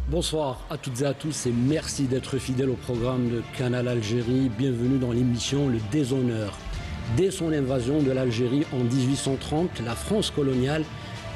Bonsoir à toutes et à tous et merci d'être fidèles au programme de Canal Algérie. Bienvenue dans l'émission Le Déshonneur. Dès son invasion de l'Algérie en 1830, la France coloniale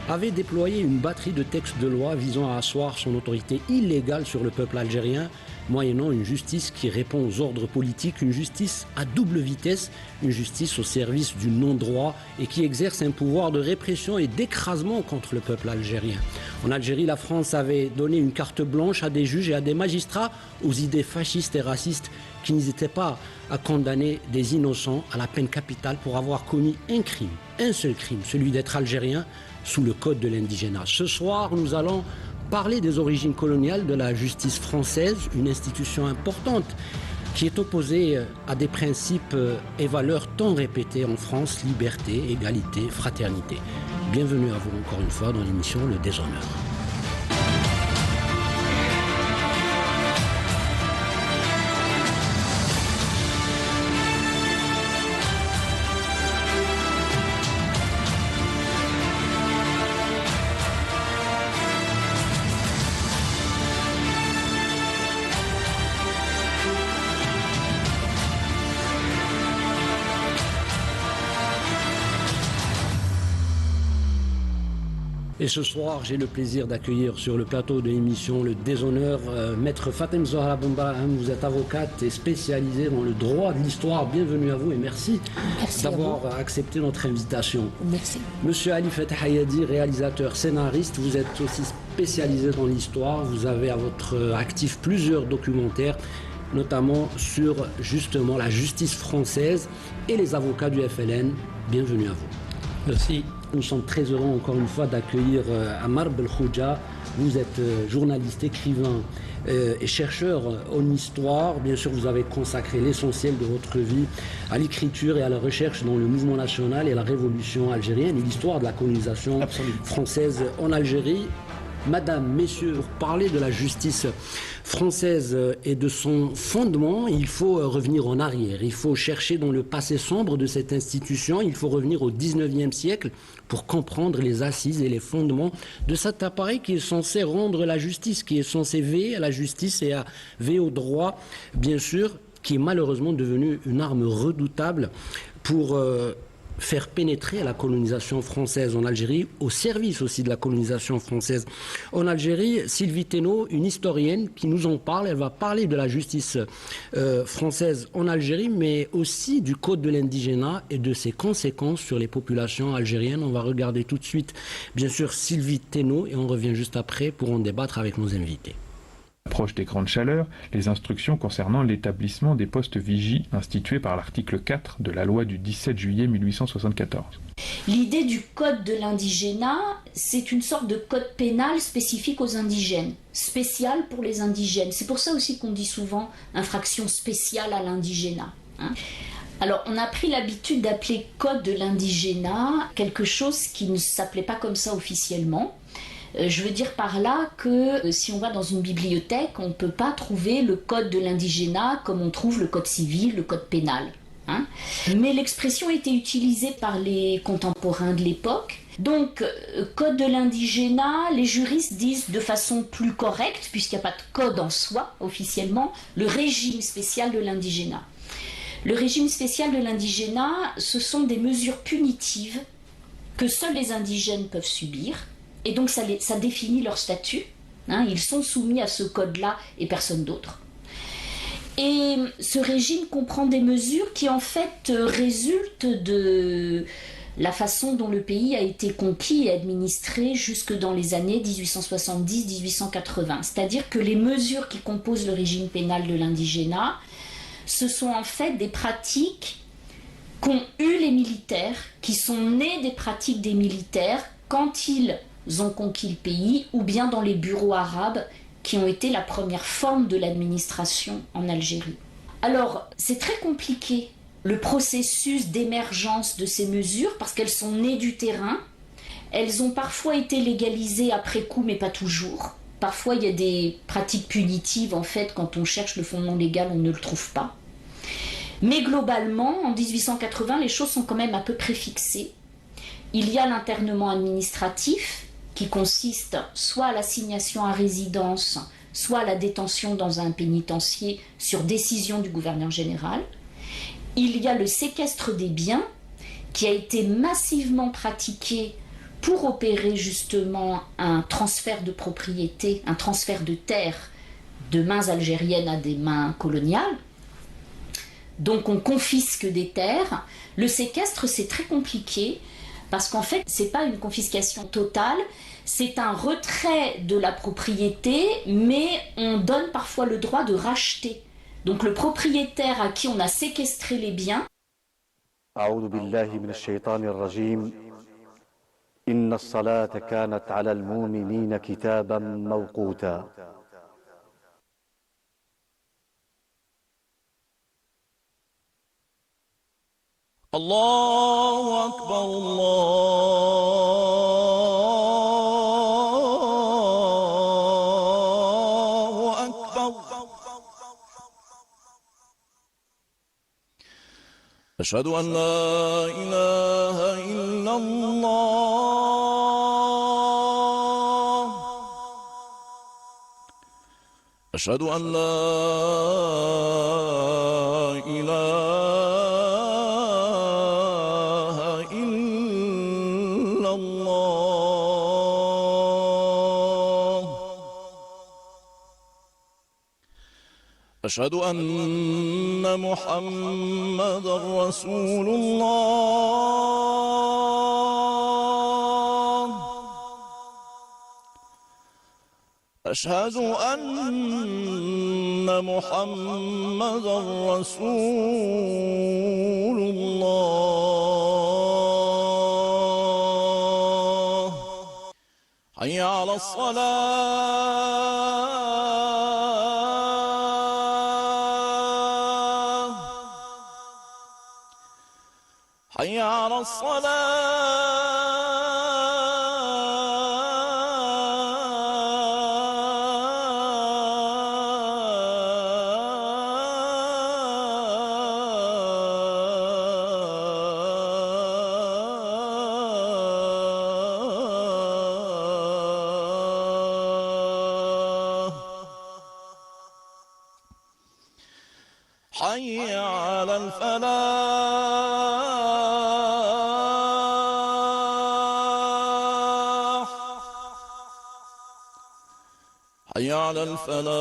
avait déployé une batterie de textes de loi visant à asseoir son autorité illégale sur le peuple algérien, moyennant une justice qui répond aux ordres politiques, une justice à double vitesse, une justice au service du non-droit et qui exerce un pouvoir de répression et d'écrasement contre le peuple algérien. En Algérie, la France avait donné une carte blanche à des juges et à des magistrats aux idées fascistes et racistes qui n'hésitaient pas à condamner des innocents à la peine capitale pour avoir commis un crime, un seul crime, celui d'être algérien sous le code de l'indigénat. Ce soir, nous allons parler des origines coloniales de la justice française, une institution importante qui est opposée à des principes et valeurs tant répétés en France, liberté, égalité, fraternité. Bienvenue à vous encore une fois dans l'émission Le Déshonneur. Et ce soir, j'ai le plaisir d'accueillir sur le plateau de l'émission Le Déshonneur Maître Fatem Zohra Boumbaraham. Vous êtes avocate et spécialisée dans le droit de l'histoire. Bienvenue à vous et merci d'avoir accepté notre invitation. Merci. Monsieur Ali Fatah Hayadi, réalisateur, scénariste, vous êtes aussi spécialisé dans l'histoire. Vous avez à votre actif plusieurs documentaires, notamment sur justement la justice française et les avocats du FLN. Bienvenue à vous. Merci. Nous sommes très heureux encore une fois d'accueillir Ammar Belkhouja. Vous êtes journaliste, écrivain et chercheur en histoire. Bien sûr, vous avez consacré l'essentiel de votre vie à l'écriture et à la recherche dans le mouvement national et la révolution algérienne et l'histoire de la colonisation française en Algérie. Madame, messieurs, pour parler de la justice française et de son fondement, il faut revenir en arrière. Il faut chercher dans le passé sombre de cette institution. Il faut revenir au 19e siècle pour comprendre les assises et les fondements de cet appareil qui est censé rendre la justice, qui est censé veiller à la justice et à veiller au droit, bien sûr, qui est malheureusement devenu une arme redoutable pour faire pénétrer la colonisation française en Algérie, au service aussi de la colonisation française en Algérie. Sylvie Thénault, une historienne qui nous en parle, elle va parler de la justice française en Algérie, mais aussi du code de l'indigénat et de ses conséquences sur les populations algériennes. On va regarder tout de suite, bien sûr, Sylvie Thénault et on revient juste après pour en débattre avec nos invités. Approche des grandes chaleurs, les instructions concernant l'établissement des postes vigies institués par l'article 4 de la loi du 17 juillet 1874. L'idée du code de l'indigénat, c'est une sorte de code pénal spécifique aux indigènes, spécial pour les indigènes. C'est pour ça aussi qu'on dit souvent infraction spéciale à l'indigénat. Alors, on a pris l'habitude d'appeler code de l'indigénat quelque chose qui ne s'appelait pas comme ça officiellement. Je veux dire par là que si on va dans une bibliothèque, on ne peut pas trouver le code de l'indigénat comme on trouve le code civil, le code pénal. Mais l'expression a été utilisée par les contemporains de l'époque. Donc, code de l'indigénat, les juristes disent de façon plus correcte, puisqu'il n'y a pas de code en soi officiellement, le régime spécial de l'indigénat. Le régime spécial de l'indigénat, ce sont des mesures punitives que seuls les indigènes peuvent subir. Et donc ça définit leur statut, ils sont soumis à ce code-là et personne d'autre. Et ce régime comprend des mesures qui en fait résultent de la façon dont le pays a été conquis et administré jusque dans les années 1870-1880. C'est-à-dire que les mesures qui composent le régime pénal de l'indigénat, ce sont en fait des pratiques qu'ont eues les militaires, qui sont nées des pratiques des militaires quand ils ont conquis le pays, ou bien dans les bureaux arabes qui ont été la première forme de l'administration en Algérie. Alors, c'est très compliqué le processus d'émergence de ces mesures parce qu'elles sont nées du terrain. Elles ont parfois été légalisées après coup, mais pas toujours. Parfois, il y a des pratiques punitives, en fait, quand on cherche le fondement légal, on ne le trouve pas. Mais globalement, en 1880, les choses sont quand même à peu près fixées. Il y a l'internement administratif, qui consiste soit à l'assignation à résidence, soit à la détention dans un pénitencier sur décision du gouverneur général. Il y a le séquestre des biens qui a été massivement pratiqué pour opérer justement un transfert de propriété, un transfert de terre de mains algériennes à des mains coloniales. Donc on confisque des terres. Le séquestre, c'est très compliqué parce qu'en fait, ce n'est pas une confiscation totale, c'est un retrait de la propriété, mais on donne parfois le droit de racheter. Donc le propriétaire à qui on a séquestré les biens. أعوذ بالله من الشيطان الرجيم إن الصلاة كانت على المؤمنين كتابا موقوتا الله أكبر الله أكبر أشهد أن لا إله إلا الله أشهد أن لا إله إلا الله أشهد أن محمدًا رسول الله أشهد أن محمدًا رسول الله حي على الصلاة حي على الصلاة حي على الفلاح حي على الفلاح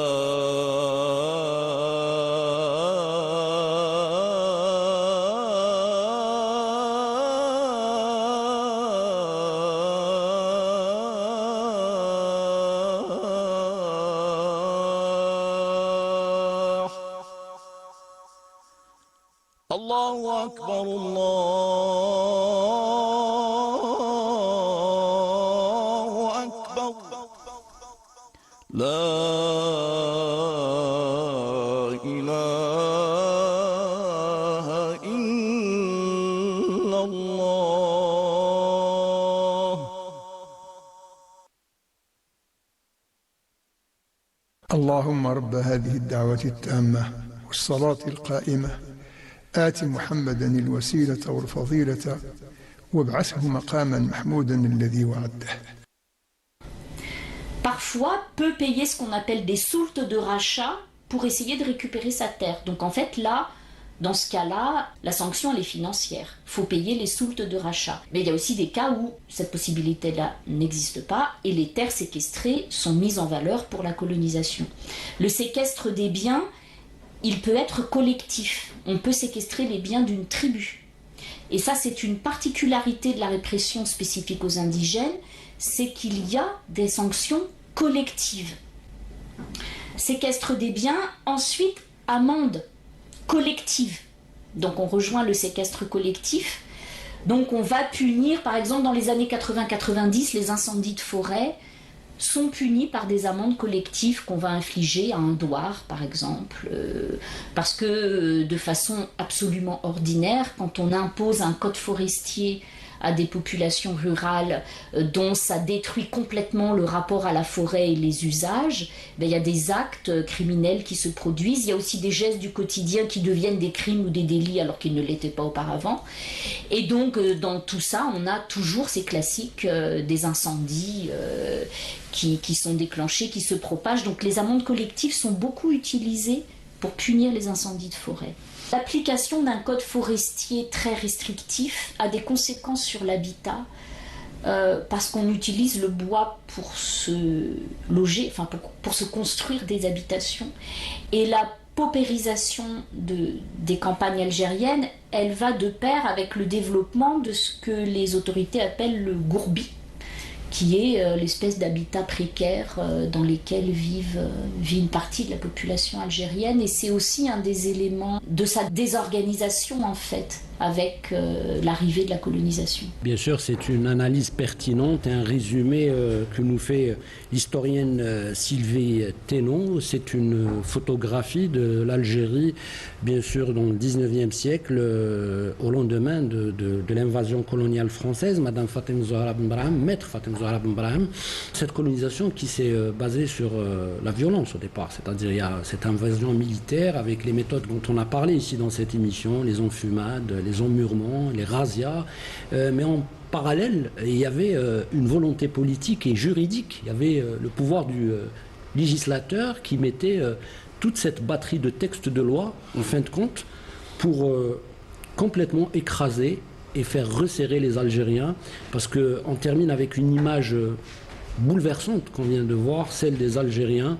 الله أكبر الله أكبر لا إله إلا الله اللهم رب هذه الدعوة التامة والصلاة القائمة آت محمدا الوسيلة والفضيلة وابعثه مقاما محمودا الذي وعده. Parfois, peut payer ce qu'on appelle des soultes de rachat pour essayer de récupérer sa terre. Donc en fait, là, dans ce cas-là, la sanction, elle est financière. Il faut payer les soultes de rachat. Mais il y a aussi des cas où cette possibilité-là n'existe pas et les terres séquestrées sont mises en valeur pour la colonisation. Le séquestre des biens, il peut être collectif. On peut séquestrer les biens d'une tribu. Et ça, c'est une particularité de la répression spécifique aux indigènes, c'est qu'il y a des sanctions collectives. Séquestre des biens, ensuite amende collective. Donc on rejoint le séquestre collectif. Donc on va punir, par exemple dans les années 80-90, les incendies de forêt sont punis par des amendes collectives qu'on va infliger à un douar, par exemple, parce que de façon absolument ordinaire, quand on impose un code forestier à des populations rurales dont ça détruit complètement le rapport à la forêt et les usages, il y a des actes criminels qui se produisent. Il y a aussi des gestes du quotidien qui deviennent des crimes ou des délits alors qu'ils ne l'étaient pas auparavant. Et donc dans tout ça, on a toujours ces classiques des incendies qui sont déclenchés, qui se propagent. Donc les amendes collectives sont beaucoup utilisées pour punir les incendies de forêt. L'application d'un code forestier très restrictif a des conséquences sur l'habitat parce qu'on utilise le bois pour se loger, enfin pour se construire des habitations. Et la paupérisation des campagnes algériennes, elle va de pair avec le développement de ce que les autorités appellent le gourbi, qui est l'espèce d'habitat précaire dans lesquels vit une partie de la population algérienne. Et c'est aussi un des éléments de sa désorganisation, en fait, avec l'arrivée de la colonisation. Bien sûr, c'est une analyse pertinente et un résumé que nous fait l'historienne Sylvie Thénault. C'est une photographie de l'Algérie, bien sûr, dans le 19e siècle, au lendemain de l'invasion coloniale française. Madame Fatem Zahra Ben Brahim, maître Fatem Zahra Ben Brahim, cette colonisation qui s'est basée sur la violence au départ, c'est-à-dire il y a cette invasion militaire avec les méthodes dont on a parlé ici dans cette émission, les enfumades, les emmurements, les razzias, mais en parallèle, il y avait une volonté politique et juridique. Il y avait le pouvoir du législateur qui mettait toute cette batterie de textes de loi, en fin de compte, pour complètement écraser et faire resserrer les Algériens, parce qu'on termine avec une image bouleversante qu'on vient de voir, celle des Algériens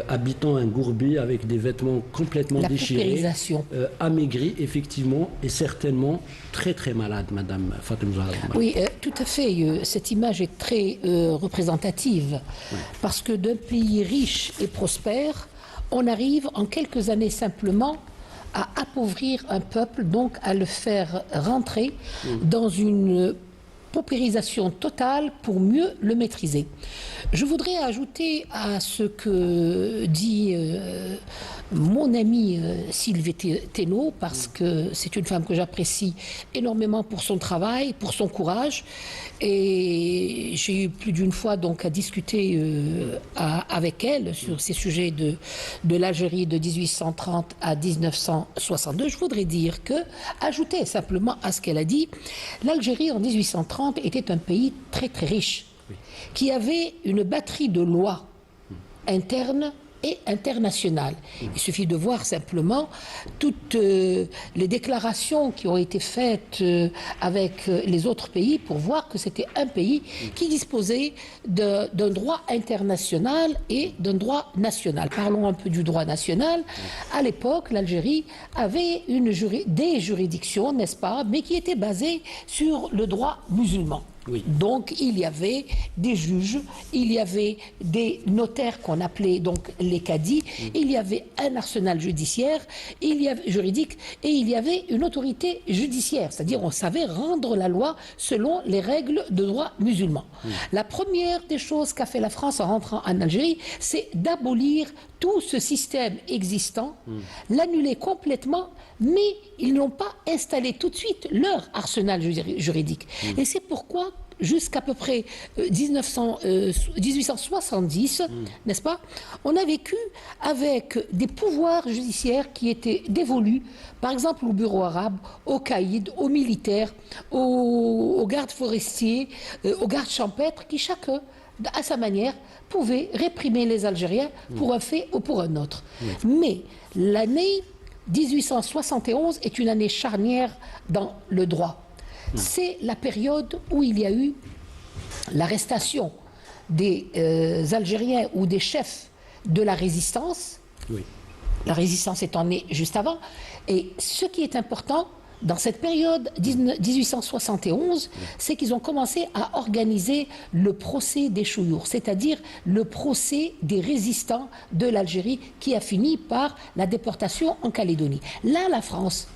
habitant un gourbi avec des vêtements complètement déchirés, amaigris effectivement, et certainement très très malades, Madame Fatem Zahra. Oui, tout à fait. Cette image est très représentative, parce que d'un pays riche et prospère, on arrive en quelques années simplement à appauvrir un peuple, donc à le faire rentrer dans une paupérisation totale pour mieux le maîtriser. Je voudrais ajouter à ce que dit mon amie Sylvie Thénault, parce que c'est une femme que j'apprécie énormément pour son travail, pour son courage, et j'ai eu plus d'une fois donc à discuter avec elle sur ces sujets de l'Algérie de 1830 à 1962. Je voudrais dire que, ajouter simplement à ce qu'elle a dit, l'Algérie en 1830 était un pays très très riche, qui avait une batterie de lois internes et internationales. Il suffit de voir simplement toutes les déclarations qui ont été faites avec les autres pays pour voir que c'était un pays qui disposait d'un droit international et d'un droit national. Parlons un peu du droit national. À l'époque, l'Algérie avait des juridictions, n'est-ce pas, mais qui étaient basées sur le droit musulman. Oui. Donc il y avait des juges, il y avait des notaires qu'on appelait donc les cadis, il y avait un arsenal judiciaire, juridique, et il y avait une autorité judiciaire, c'est-à-dire on savait rendre la loi selon les règles de droit musulman. La première des choses qu'a fait la France en rentrant en Algérie, c'est d'abolir tout ce système existant, l'annuler complètement, mais ils n'ont pas installé tout de suite leur arsenal juridique. Et c'est pourquoi, jusqu'à peu près 1870, n'est-ce pas, on a vécu avec des pouvoirs judiciaires qui étaient dévolus, par exemple au bureau arabe, aux caïds, aux militaires, aux gardes forestiers, aux gardes champêtres, qui chacun, à sa manière, pouvait réprimer les Algériens pour un fait ou pour un autre. Mais l'année 1871 est une année charnière dans le droit. C'est la période où il y a eu l'arrestation des Algériens ou des chefs de la résistance. La résistance étant née juste avant. Et ce qui est important dans cette période 1871, c'est qu'ils ont commencé à organiser le procès des chouyours, c'est-à-dire le procès des résistants de l'Algérie qui a fini par la déportation en Calédonie. Là, la France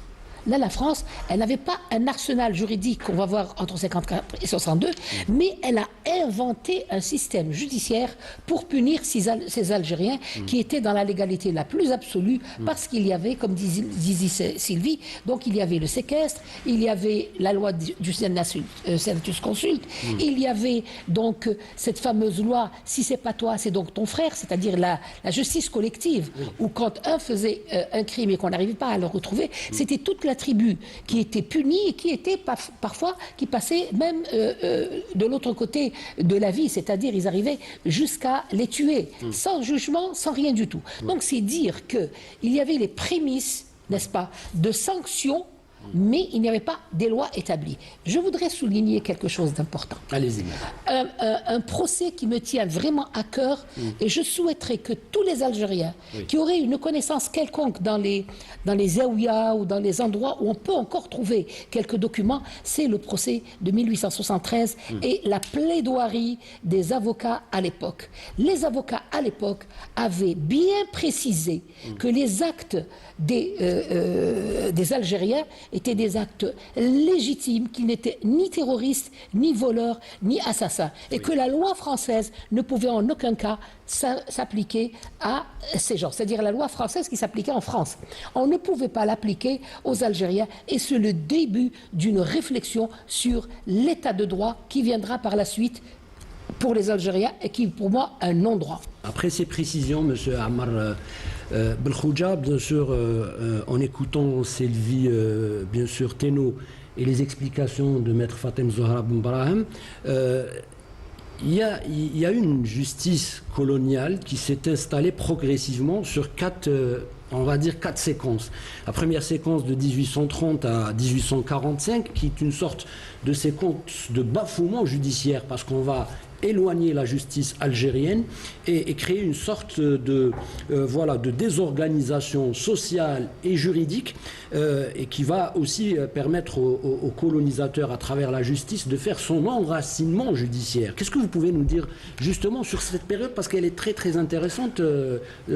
Là, la France, elle n'avait pas un arsenal juridique qu'on va voir entre 54 et 62, mais elle a inventé un système judiciaire pour punir ces Algériens qui étaient dans la légalité la plus absolue, parce qu'il y avait, comme disait Sylvie, donc il y avait le séquestre, il y avait la loi du senatus consulte, il y avait donc cette fameuse loi, si c'est pas toi, c'est donc ton frère, c'est-à-dire la justice collective, où quand un faisait un crime et qu'on n'arrivait pas à le retrouver, c'était toute la tribu qui était punie et qui était parfois, qui passait même de l'autre côté de la vie, c'est-à-dire ils arrivaient jusqu'à les tuer, sans jugement, sans rien du tout. Donc c'est dire qu'il y avait les prémices, n'est-ce pas, de sanctions, mais il n'y avait pas des lois établies. Je voudrais souligner quelque chose d'important. Allez-y. Un procès qui me tient vraiment à cœur, et je souhaiterais que tous les Algériens qui auraient une connaissance quelconque dans les zaouïas ou dans les endroits où on peut encore trouver quelques documents, c'est le procès de 1873 et la plaidoirie des avocats à l'époque. Les avocats à l'époque avaient bien précisé que les actes des Algériens étaient des actes légitimes, qu'ils n'étaient ni terroristes, ni voleurs, ni assassins. Et que la loi française ne pouvait en aucun cas s'appliquer à ces gens. C'est-à-dire la loi française qui s'appliquait en France. On ne pouvait pas l'appliquer aux Algériens. Et c'est le début d'une réflexion sur l'état de droit qui viendra par la suite pour les Algériens et qui, pour moi, un non-droit. Après ces précisions, M. Ammar Belkhouja, bien sûr, en écoutant Sylvie, bien sûr, Teno et les explications de Maître Fatem Zahra Ben Brahim, il y a une justice coloniale qui s'est installée progressivement sur on va dire quatre séquences. La première séquence de 1830 à 1845, qui est une sorte de séquence de bafouement judiciaire, parce qu'on va éloigner la justice algérienne et créer une sorte de désorganisation sociale et juridique et qui va aussi permettre aux colonisateurs, à travers la justice, de faire son enracinement judiciaire. Qu'est-ce que vous pouvez nous dire justement sur cette période, parce qu'elle est très très intéressante,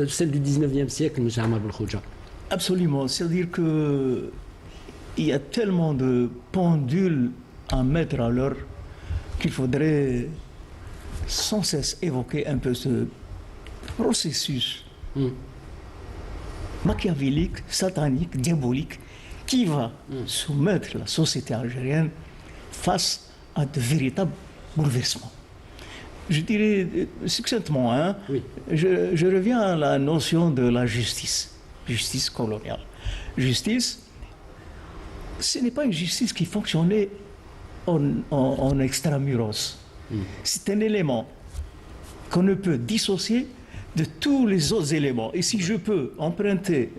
celle du 19e siècle, M. Ammar Belkhouja? Absolument, c'est-à-dire qu'il y a tellement de pendules à mettre à l'heure qu'il faudrait sans cesse évoquer un peu ce processus machiavélique, satanique, diabolique, qui va soumettre la société algérienne face à de véritables bouleversements. Je dirais succinctement, je reviens à la notion de la justice coloniale. Justice, ce n'est pas une justice qui fonctionnait en extramuros. C'est un élément qu'on ne peut dissocier de tous les autres éléments. Et si je peux emprunter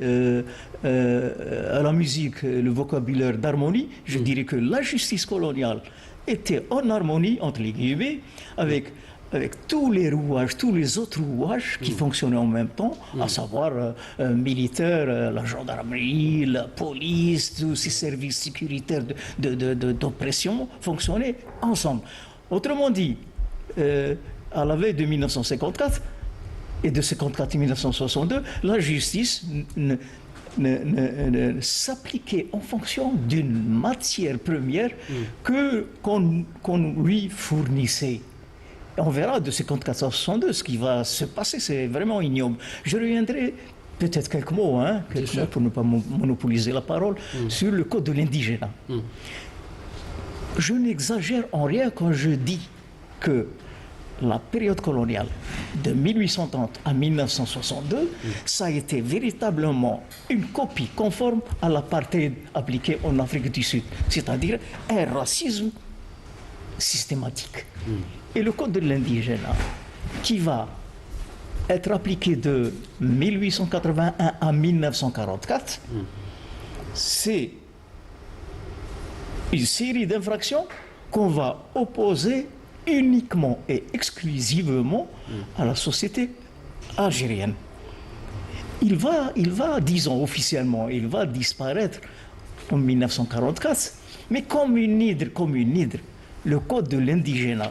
à la musique le vocabulaire d'harmonie, je dirais que la justice coloniale était en harmonie, entre les guillemets, avec tous les rouages, tous les autres rouages qui fonctionnaient en même temps, à savoir militaires, la gendarmerie, la police, tous ces services sécuritaires d'oppression fonctionnaient ensemble. Autrement dit, à la veille de 1954 et de 1954 à 1962, la justice ne s'appliquait en fonction d'une matière première qu'on lui fournissait. On verra de 1954 à 1962 ce qui va se passer, c'est vraiment ignoble. Je reviendrai peut-être quelques mots pour ne pas monopoliser la parole, sur le code de l'indigénat. Je n'exagère en rien quand je dis que la période coloniale de 1830 à 1962, ça a été véritablement une copie conforme à l'apartheid appliqué en Afrique du Sud, c'est-à-dire un racisme systématique. Et le code de l'indigénat, qui va être appliqué de 1881 à 1944, c'est une série d'infractions qu'on va opposer uniquement et exclusivement à la société algérienne. Il va, disons officiellement, il va disparaître en 1944, mais comme une hydre, le code de l'indigénat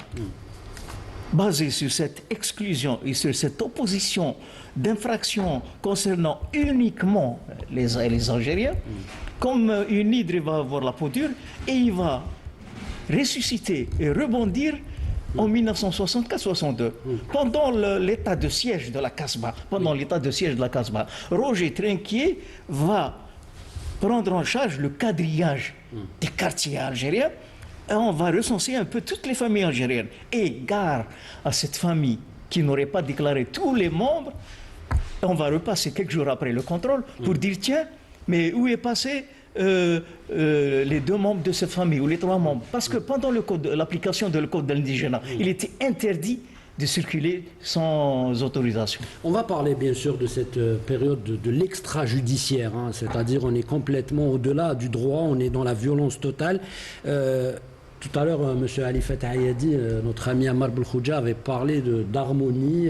basé sur cette exclusion et sur cette opposition d'infractions concernant uniquement les Algériens, comme une hydre va avoir la peau dure, et il va ressusciter et rebondir en 1964-62, pendant l'état de siège de la Casbah. Roger Trinquier va prendre en charge le quadrillage des quartiers algériens, et on va recenser un peu toutes les familles algériennes. Et gare à cette famille qui n'aurait pas déclaré tous les membres, on va repasser quelques jours après le contrôle pour dire tiens, mais où est passé les 2 membres de cette famille ou les 3 membres? Parce que pendant l'application de le code de l'indigénat, il était interdit de circuler sans autorisation. On va parler bien sûr de cette période de l'extrajudiciaire, hein, c'est-à-dire on est complètement au-delà du droit, on est dans la violence totale. Tout à l'heure, M. Ali Fatah Ayadi, notre ami Ammar Belkhouja, avait parlé d'harmonie,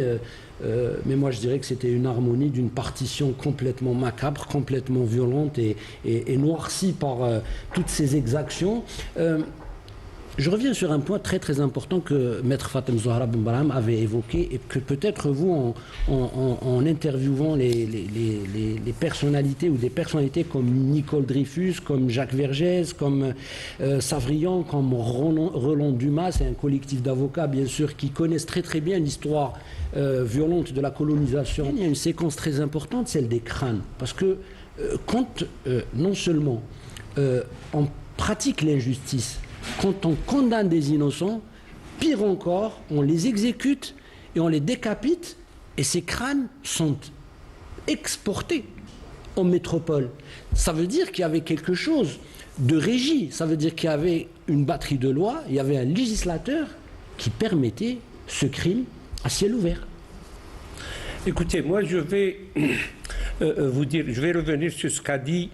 mais moi je dirais que c'était une harmonie d'une partition complètement macabre, complètement violente et noircie par toutes ces exactions. Je reviens sur un point très très important que Maître Fatem Zahra Ben Brahim avait évoqué et que peut-être vous, en interviewant les personnalités ou des personnalités comme Nicole Dreyfus, comme Jacques Vergès, comme Savrian, comme Roland Dumas, c'est un collectif d'avocats bien sûr qui connaissent très très bien l'histoire violente de la colonisation. Il y a une séquence très importante, celle des crânes, parce que quand non seulement on pratique l'injustice, quand on condamne des innocents, pire encore, on les exécute et on les décapite et ces crânes sont exportés en métropole. Ça veut dire qu'il y avait quelque chose de régie, ça veut dire qu'il y avait une batterie de lois, il y avait un législateur qui permettait ce crime à ciel ouvert. Écoutez, moi je vais vous dire, je vais revenir sur ce qu'a dit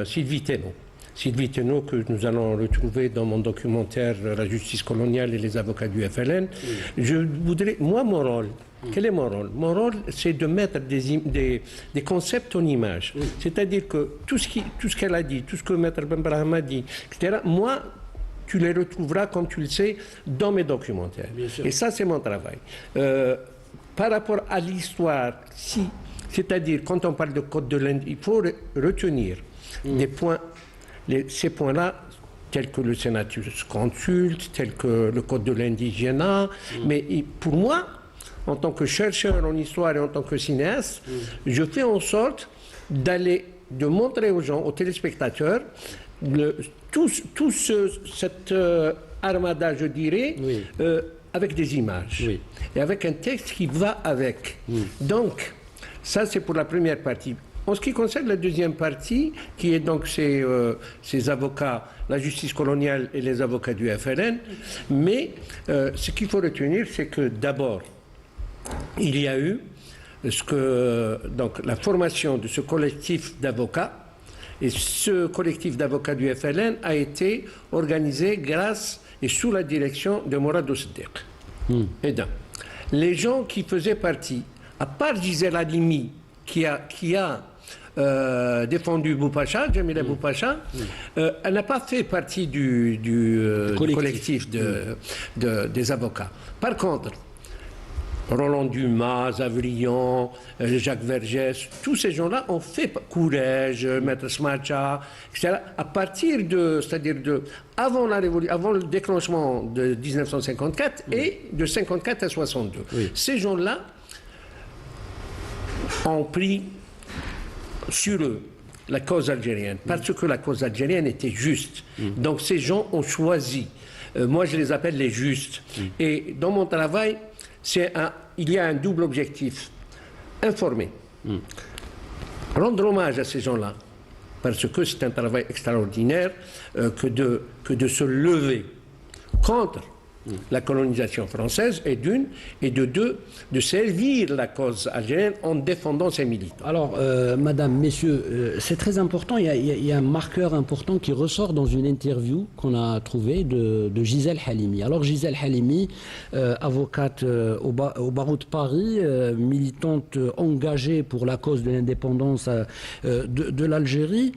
Sylvie Thénault. Sylvie Thénault, que nous allons retrouver dans mon documentaire La justice coloniale et les avocats du FLN. Je voudrais, moi, mon rôle, quel est mon rôle? Mon rôle, c'est de mettre des concepts en images. C'est-à-dire que tout ce qu'elle a dit, tout ce que Maître Ben Brahim a dit, etc., moi, tu les retrouveras, comme tu le sais, dans mes documentaires. Et ça, c'est mon travail. Par rapport à l'histoire, c'est-à-dire, quand on parle de code de l'Inde, il faut retenir des points. Ces points-là, tels que le Senatus consulte, tels que le Code de l'indigénat, mais pour moi, en tant que chercheur en histoire et en tant que cinéaste, je fais en sorte de montrer aux gens, aux téléspectateurs, tout cette armada, je dirais, avec des images et avec un texte qui va avec. Donc, ça c'est pour la première partie. En ce qui concerne la deuxième partie, qui est donc ces avocats, la justice coloniale et les avocats du FLN, mais ce qu'il faut retenir, c'est que d'abord, il y a eu donc la formation de ce collectif d'avocats, et ce collectif d'avocats du FLN a été organisé grâce et sous la direction de Morad Oussedeq. Et donc, les gens qui faisaient partie, à part Gisèle Halimi, qui a défendu Boupacha, Jamila Boupacha, elle n'a pas fait partie du collectif des avocats. Par contre, Roland Dumas, Zavrian, Jacques Vergès, tous ces gens-là ont fait Courage, Maître Smacha, etc. À partir c'est-à-dire avant le déclenchement de 1954 et de 54 à 62. Ces gens-là ont pris sur eux la cause algérienne, parce que la cause algérienne était juste. Donc ces gens ont choisi. Moi, je les appelle les justes. Et dans mon travail, il y a un double objectif. Informer. Rendre hommage à ces gens-là, parce que c'est un travail extraordinaire que de se lever contre la colonisation française, et de deux, de servir la cause algérienne en défendant ses militants. Alors, madame, messieurs, c'est très important, il y a un marqueur important qui ressort dans une interview qu'on a trouvée de Gisèle Halimi. Alors, Gisèle Halimi, avocate au barreau de Paris, militante engagée pour la cause de l'indépendance de l'Algérie,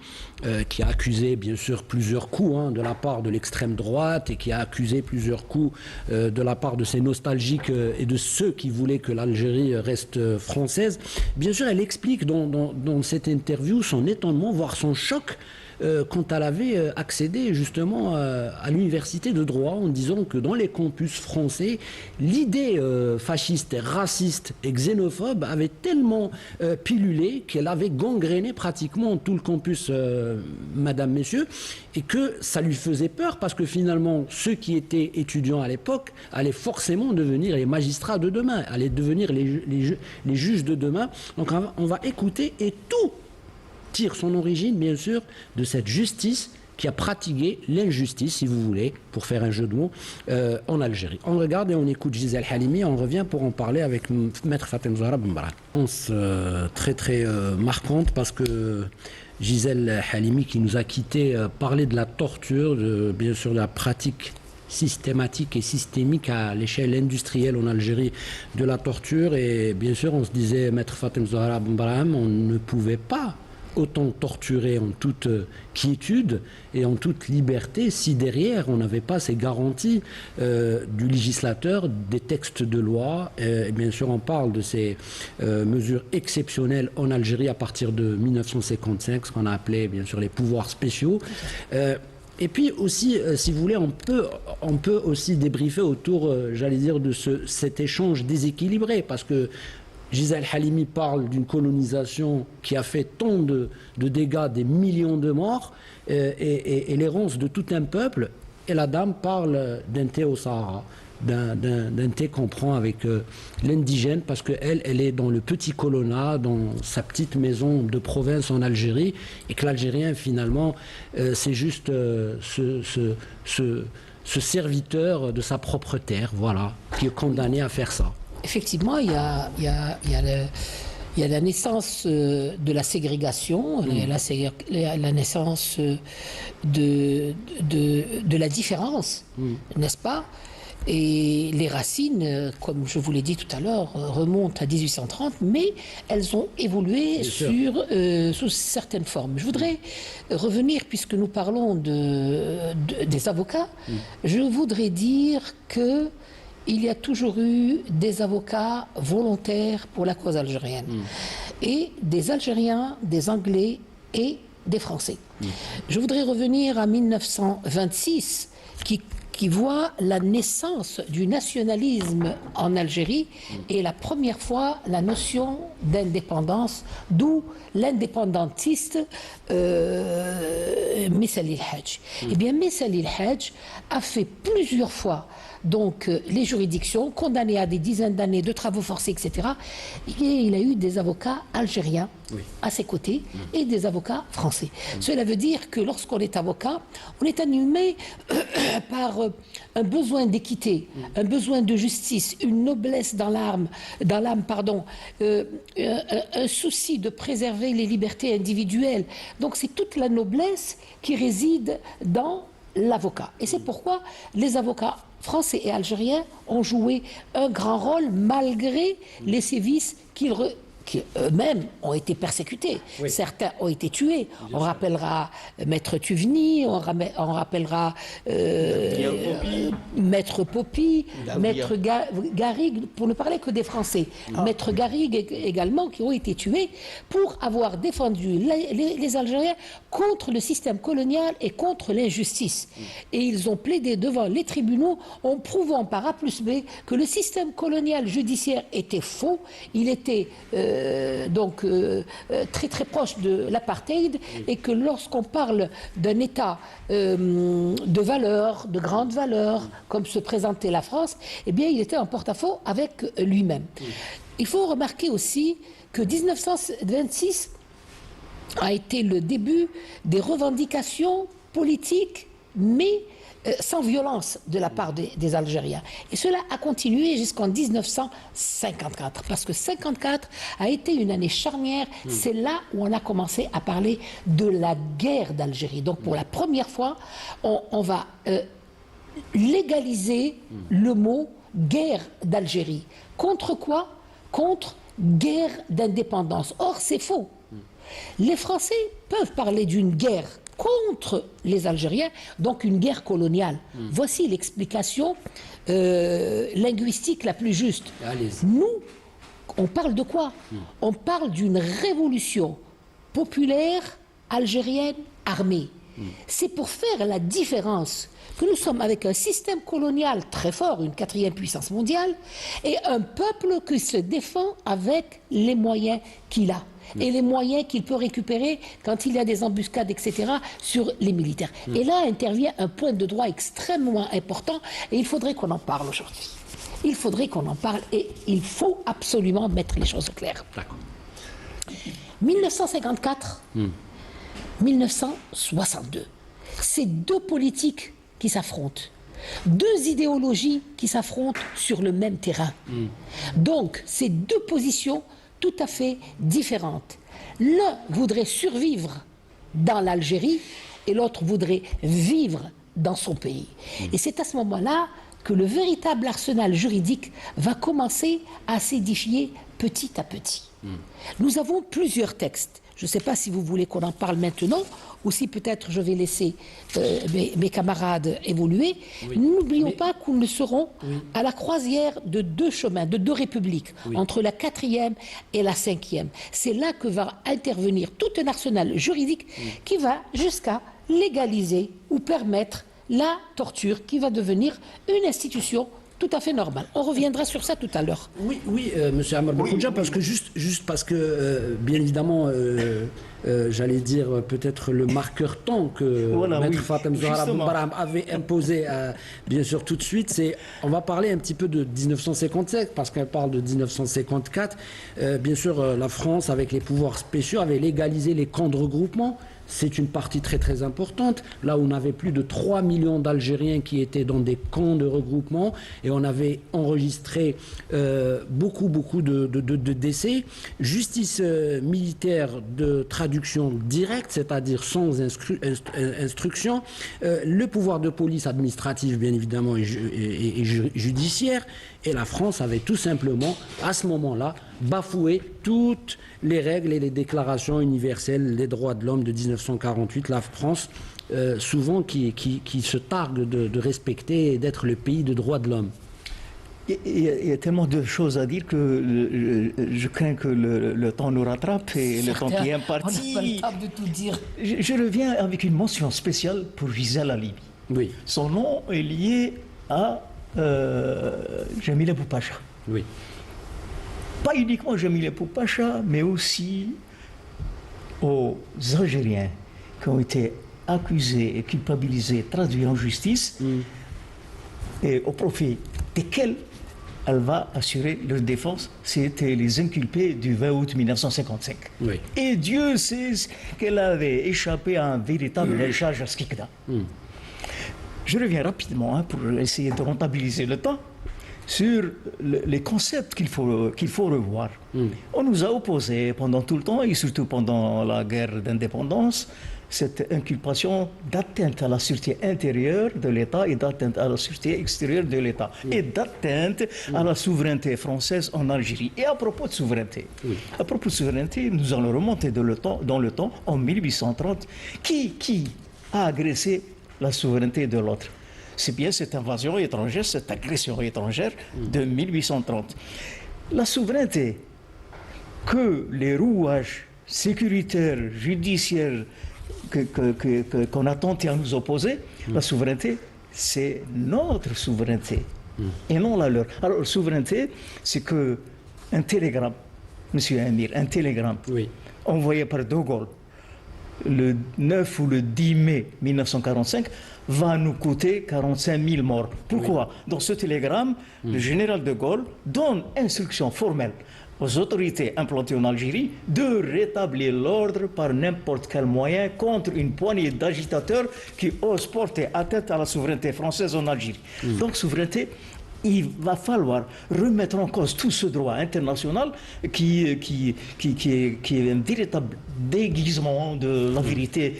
qui a accusé, bien sûr, plusieurs coups de la part de l'extrême droite, et qui a accusé plusieurs coups de la part de ces nostalgiques et de ceux qui voulaient que l'Algérie reste française. Bien sûr, elle explique dans cette interview son étonnement, voire son choc, quand elle avait accédé justement à l'université de droit, en disant que dans les campus français, l'idée fasciste, raciste et xénophobe avait tellement pilulé qu'elle avait gangréné pratiquement tout le campus, madame, messieurs, et que ça lui faisait peur parce que finalement, ceux qui étaient étudiants à l'époque allaient forcément devenir les magistrats de demain, allaient devenir les juges de demain. Donc on va écouter, et tout tire son origine, bien sûr, de cette justice qui a pratiqué l'injustice, si vous voulez, pour faire un jeu de mots, en Algérie. On regarde et on écoute Gisèle Halimi, on revient pour en parler avec Maître Fatem Zahra Benbarak. Très très marquante, parce que Gisèle Halimi, qui nous a quittés, parlait de la torture, bien sûr de la pratique systématique et systémique à l'échelle industrielle en Algérie de la torture. Et bien sûr, on se disait, Maître Fatem Zahra Benbarak, on ne pouvait pas autant torturer en toute quiétude et en toute liberté si derrière on n'avait pas ces garanties du législateur, des textes de loi. Et bien sûr, on parle de ces mesures exceptionnelles en Algérie à partir de 1955, ce qu'on a appelé bien sûr les pouvoirs spéciaux. Et puis aussi, si vous voulez, on peut aussi débriefer autour, j'allais dire, de cet échange déséquilibré, parce que Gisèle Halimi parle d'une colonisation qui a fait tant de dégâts, des millions de morts, et l'errance de tout un peuple. Et la dame parle d'un thé au Sahara, d'un thé qu'on prend avec l'indigène, parce qu'elle est dans le petit colonna, dans sa petite maison de province en Algérie, et que l'Algérien, finalement, c'est juste ce serviteur de sa propre terre, voilà, qui est condamné à faire ça. Effectivement, il y a la naissance de la ségrégation, la naissance de la différence, n'est-ce pas? Et les racines, comme je vous l'ai dit tout à l'heure, remontent à 1830, mais elles ont évolué sous certaines formes. Je voudrais revenir, puisque nous parlons des avocats, je voudrais dire que il y a toujours eu des avocats volontaires pour la cause algérienne. Et des Algériens, des Anglais et des Français. Je voudrais revenir à 1926, qui voit la naissance du nationalisme en Algérie et la première fois la notion d'indépendance, d'où l'indépendantiste Messali El-Hadj. Eh bien, Messali El-Hadj a fait plusieurs fois donc les juridictions, condamnées à des dizaines d'années de travaux forcés, etc. Et il a eu des avocats algériens à ses côtés et des avocats français. Cela veut dire que lorsqu'on est avocat, on est animé par un besoin d'équité, un besoin de justice, une noblesse dans l'âme, un souci de préserver les libertés individuelles. Donc c'est toute la noblesse qui réside dans l'avocat. Et c'est pourquoi les avocats français et algériens ont joué un grand rôle malgré les sévices qui eux-mêmes ont été persécutés. Certains ont été tués. On rappellera Maître Tuvni, on rappellera Maître Popi, Maître Garrigue, pour ne parler que des Français. Maître Garrigue également, qui ont été tués pour avoir défendu les Algériens contre le système colonial et contre l'injustice. Et ils ont plaidé devant les tribunaux en prouvant par A plus B que le système colonial judiciaire était faux. Il était très très proche de l'apartheid, et que lorsqu'on parle d'un État de valeur, de grande valeur, comme se présentait la France, eh bien il était en porte-à-faux avec lui-même. Il faut remarquer aussi que 1926 a été le début des revendications politiques, mais sans violence de la part des Algériens. Et cela a continué jusqu'en 1954, parce que 1954 a été une année charnière. C'est là où on a commencé à parler de la guerre d'Algérie. Donc pour la première fois, on va légaliser le mot guerre d'Algérie. Contre quoi? Contre guerre d'indépendance. Or, c'est faux. Les Français peuvent parler d'une guerre contre les Algériens, donc une guerre coloniale. Voici l'explication linguistique la plus juste. Nous, on parle de quoi? On parle d'une révolution populaire algérienne armée. C'est pour faire la différence que nous sommes avec un système colonial très fort, une 4e puissance mondiale, et un peuple qui se défend avec les moyens qu'il a. Et les moyens qu'il peut récupérer quand il y a des embuscades, etc., sur les militaires. Et là intervient un point de droit extrêmement important, et il faudrait qu'on en parle aujourd'hui. Il faudrait qu'on en parle, et il faut absolument mettre les choses au clair. 1954, 1962, c'est deux politiques qui s'affrontent, deux idéologies qui s'affrontent sur le même terrain. Donc, c'est deux positions tout à fait différentes. L'un voudrait survivre dans l'Algérie et l'autre voudrait vivre dans son pays. Et c'est à ce moment-là que le véritable arsenal juridique va commencer à s'édifier petit à petit. Nous avons plusieurs textes. Je ne sais pas si vous voulez qu'on en parle maintenant ou si peut-être je vais laisser mes camarades évoluer. N'oublions pas que nous serons à la croisière de deux chemins, de deux républiques, entre la 4e et la 5e. C'est là que va intervenir tout un arsenal juridique qui va jusqu'à légaliser ou permettre la torture qui va devenir une institution tout à fait normal. On reviendra sur ça tout à l'heure. Oui, monsieur Ammar Belkhodja, parce que juste parce que, bien évidemment, j'allais dire peut-être le marqueur temps que Maître Fatem Zahra Boubarham avait imposé, bien sûr, tout de suite, c'est, on va parler un petit peu de 1957, parce qu'elle parle de 1954. Bien sûr, la France, avec les pouvoirs spéciaux, avait légalisé les camps de regroupement. C'est une partie très très importante. Là, on avait plus de 3 millions d'Algériens qui étaient dans des camps de regroupement et on avait enregistré beaucoup de décès. Justice militaire de traduction directe, c'est-à-dire sans instruction. Le pouvoir de police administrative, bien évidemment, et judiciaire. Et la France avait tout simplement, à ce moment-là, bafoué toutes les règles et les déclarations universelles des droits de l'homme de 1948. La France, souvent, qui se targue de respecter et d'être le pays de droits de l'homme. Il y a tellement de choses à dire que je crains que le temps nous rattrape et le temps qui est imparti. On n'a pas le temps de tout dire. Je reviens avec une mention spéciale pour viser la Libye. Oui. Son nom est lié à Jamil Abou Pacha. Oui. Pas uniquement Jamil Abou Pacha, mais aussi aux Algériens qui ont été accusés et culpabilisés, traduits en justice, et au profit desquels elle va assurer leur défense. C'était les inculpés du 20 août 1955. Oui. Et Dieu sait qu'elle avait échappé à un véritable lynchage à Skikda. Je reviens rapidement pour essayer de rentabiliser le temps sur les concepts qu'il faut revoir. On nous a opposé pendant tout le temps, et surtout pendant la guerre d'indépendance, cette inculpation d'atteinte à la sûreté intérieure de l'État et d'atteinte à la sûreté extérieure de l'État et d'atteinte à la souveraineté française en Algérie. Et à propos de souveraineté, nous allons remonter dans le temps, en 1830, qui a agressé la souveraineté de l'autre? C'est bien cette invasion étrangère, cette agression étrangère de 1830. La souveraineté que les rouages sécuritaires, judiciaires qu'on a tenté à nous opposer, la souveraineté, c'est notre souveraineté et non la leur. Alors, souveraineté, c'est que un télégramme, monsieur Amir, un télégramme envoyé par De Gaulle le 9 ou le 10 mai 1945 va nous coûter 45 000 morts. Pourquoi? Dans ce télégramme, le général de Gaulle donne instruction formelle aux autorités implantées en Algérie de rétablir l'ordre par n'importe quel moyen contre une poignée d'agitateurs qui osent porter atteinte à la souveraineté française en Algérie. Donc, souveraineté, il va falloir remettre en cause tout ce droit international qui est un véritable déguisement de la vérité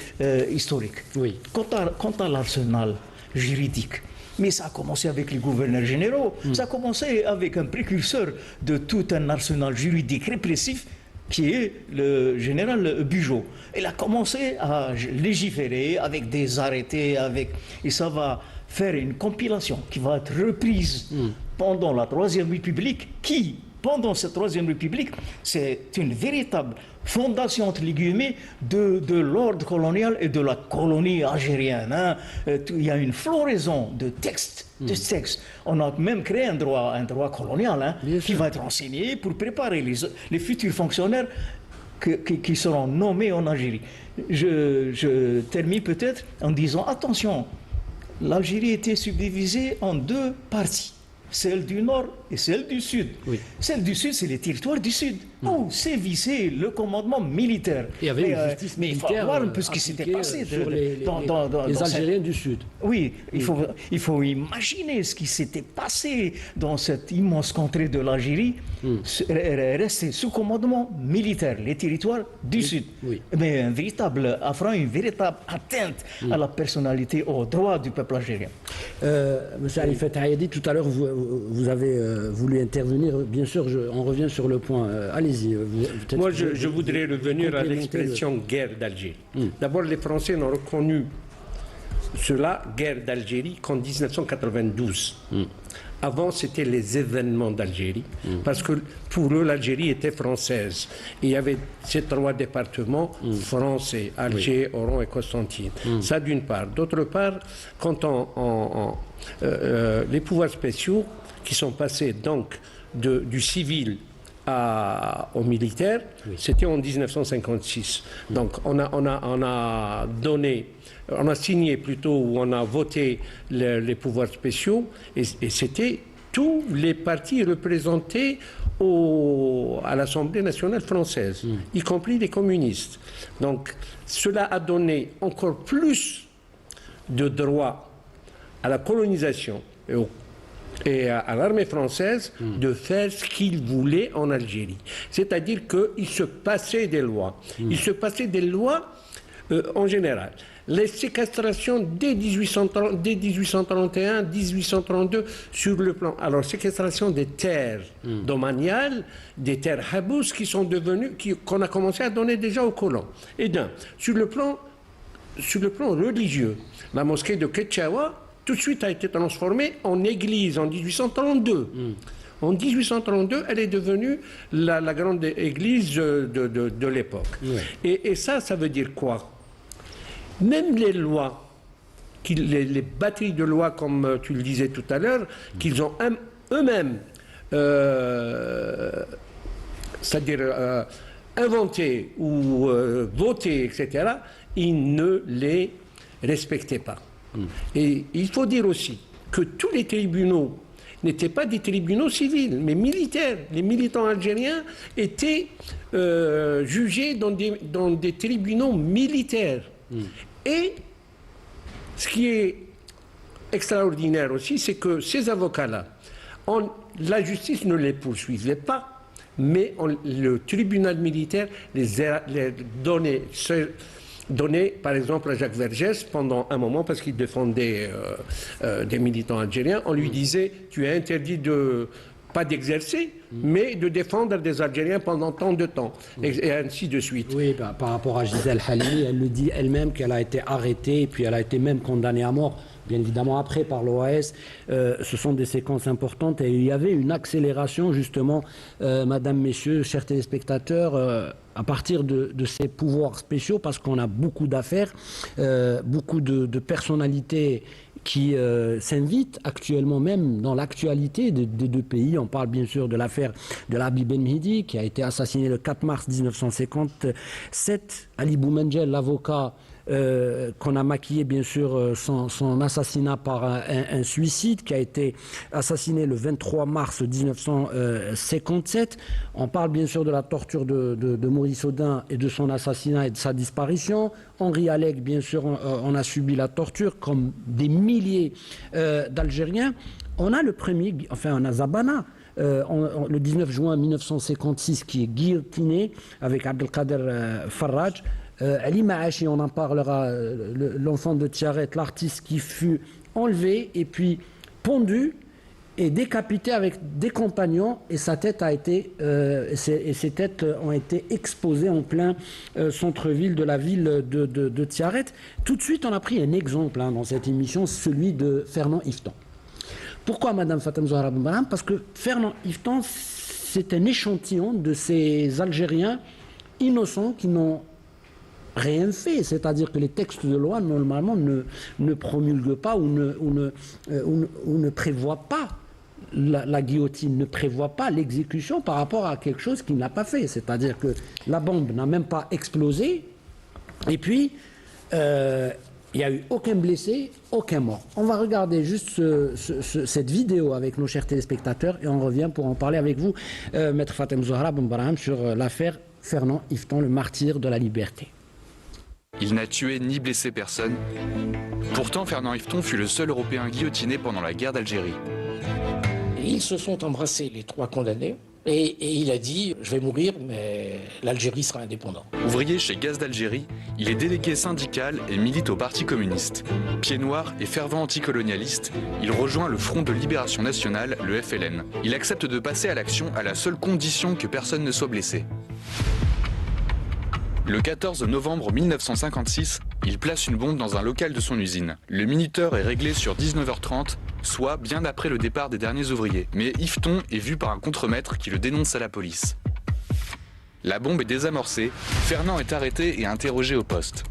historique. Oui. Quant à l'arsenal juridique, mais ça a commencé avec les gouverneurs généraux, ça a commencé avec un précurseur de tout un arsenal juridique répressif, qui est le général Bugeaud. Il a commencé à légiférer avec des arrêtés, et ça va faire une compilation qui va être reprise pendant la Troisième République, qui, pendant cette Troisième République, c'est une véritable fondation, entre les guillemets, de l'ordre colonial et de la colonie algérienne. Hein. Il y a une floraison de textes. On a même créé un droit colonial qui va être enseigné pour préparer les futurs fonctionnaires qui seront nommés en Algérie. Je termine peut-être en disant, attention, l'Algérie était subdivisée en deux parties. Celle du nord et celle du sud. Oui. Celle du sud, c'est les territoires du sud, où sévissait le commandement militaire. Il y avait une justice mais il faut voir un peu ce qui s'était passé sur les Algériens du sud. Oui, il faut imaginer ce qui s'était passé dans cette immense contrée de l'Algérie, resté sous commandement militaire, les territoires du sud. Oui. Mais un véritable affront, une véritable atteinte à la personnalité, aux droits du peuple algérien. Monsieur Arifat Hayadi, tout à l'heure, vous avez voulu intervenir. Bien sûr, on revient sur le point. Allez-y. Moi, je voudrais revenir à l'expression guerre d'Algérie. D'abord, les Français n'ont reconnu cela, guerre d'Algérie, qu'en 1992. Avant, c'était les événements d'Algérie, parce que pour eux, l'Algérie était française. Et il y avait ces trois départements français, Alger, Oran et Constantine. Ça, d'une part. D'autre part, quand les pouvoirs spéciaux qui sont passés donc du civil aux militaires, c'était en 1956. Donc on a signé plutôt, ou on a voté les pouvoirs spéciaux, et c'était tous les partis représentés à l'Assemblée nationale française, y compris les communistes. Donc cela a donné encore plus de droits à la colonisation et à l'armée française de faire ce qu'ils voulaient en Algérie. C'est-à-dire qu'il se passait des lois. Il se passait des lois en général. Les séquestrations dès 1831, 1832, sur le plan... Alors, séquestration des terres domaniales, des terres habous qui sont devenues... qu'on a commencé à donner déjà aux colons. Et sur le plan religieux, la mosquée de Ketchaoua, tout de suite a été transformée en église en 1832. En 1832, elle est devenue la grande église de l'époque. Et ça veut dire quoi? Même les lois, les batteries de lois, comme tu le disais tout à l'heure, qu'ils ont eux-mêmes, c'est-à-dire inventées ou votées, etc., ils ne les respectaient pas. Et il faut dire aussi que tous les tribunaux n'étaient pas des tribunaux civils, mais militaires. Les militants algériens étaient jugés dans des tribunaux militaires. Et ce qui est extraordinaire aussi, c'est que ces avocats-là, la justice ne les poursuivait pas, mais le tribunal militaire les donnait, par exemple, à Jacques Vergès, pendant un moment, parce qu'il défendait des militants algériens, on lui disait « tu es interdit pas d'exercer, mais de défendre des Algériens pendant tant de temps, et ainsi de suite. » Oui, par rapport à Gisèle Halimi, elle le dit elle-même qu'elle a été arrêtée, et puis elle a été même condamnée à mort, bien évidemment après par l'OAS. Ce sont des séquences importantes, et il y avait une accélération, justement, madame, messieurs, chers téléspectateurs, à partir de ces pouvoirs spéciaux, parce qu'on a beaucoup d'affaires, beaucoup de personnalités qui s'invitent actuellement même dans l'actualité des deux pays. On parle bien sûr de l'affaire de l'Habib Ben Mhidi, qui a été assassiné le 4 mars 1957. Ali Boumengel, l'avocat, qu'on a maquillé bien sûr son assassinat par un suicide, qui a été assassiné le 23 mars 1957. On parle bien sûr de la torture de Maurice Audin et de son assassinat et de sa disparition. Henri Alleg, bien sûr, on a subi la torture, comme des milliers d'Algériens. On a le premier, enfin on a Zabana, le 19 juin 1956, qui est guillotiné avec Abdelkader Farraj. Ali Maachi, on en parlera, l'enfant de Tiaret, l'artiste qui fut enlevé et puis pendu est décapité avec des compagnons et sa tête a été, ses têtes ont été exposées en plein centre-ville de la ville de Tiaret. Tout de suite, on a pris un exemple dans cette émission, celui de Fernand Yveton. Pourquoi Madame Fatem Zahra Ben Brahim? Parce que Fernand Yveton, c'est un échantillon de ces Algériens innocents qui n'ont rien fait, c'est-à-dire que les textes de loi normalement ne promulguent pas ou ne prévoient pas la guillotine, ne prévoit pas l'exécution par rapport à quelque chose qu'il n'a pas fait, c'est-à-dire que la bombe n'a même pas explosé et puis il n'y a eu aucun blessé, aucun mort. On va regarder juste cette vidéo avec nos chers téléspectateurs et on revient pour en parler avec vous, Maître Fatem Zahra Ben Brahim, sur l'affaire Fernand Yveton, le martyr de la liberté. Il n'a tué ni blessé personne. Pourtant, Fernand Yveton fut le seul Européen guillotiné pendant la guerre d'Algérie. Ils se sont embrassés, les 3 condamnés, et il a dit « Je vais mourir, mais l'Algérie sera indépendante ». Ouvrier chez Gaz d'Algérie, il est délégué syndical et milite au Parti communiste. Pied noir et fervent anticolonialiste, il rejoint le Front de libération nationale, le FLN. Il accepte de passer à l'action à la seule condition que personne ne soit blessé. Le 14 novembre 1956, il place une bombe dans un local de son usine. Le minuteur est réglé sur 19h30, soit bien après le départ des derniers ouvriers. Mais Yveton est vu par un contremaître qui le dénonce à la police. La bombe est désamorcée, Fernand est arrêté et interrogé au poste.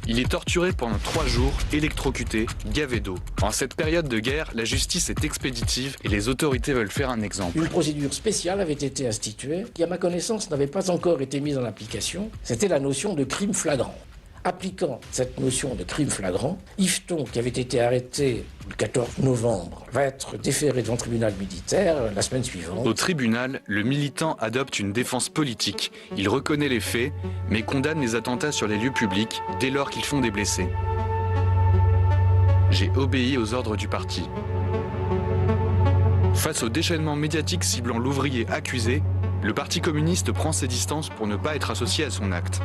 Il est torturé pendant 3 jours, électrocuté, gavé d'eau. En cette période de guerre, la justice est expéditive et les autorités veulent faire un exemple. Une procédure spéciale avait été instituée, qui à ma connaissance n'avait pas encore été mise en application. C'était la notion de crime flagrant. Appliquant cette notion de crime flagrant, Yveton, qui avait été arrêté le 14 novembre, va être déféré devant le tribunal militaire la semaine suivante. Au tribunal, le militant adopte une défense politique. Il reconnaît les faits, mais condamne les attentats sur les lieux publics dès lors qu'ils font des blessés. J'ai obéi aux ordres du parti. Face au déchaînement médiatique ciblant l'ouvrier accusé, le Parti communiste prend ses distances pour ne pas être associé à son acte.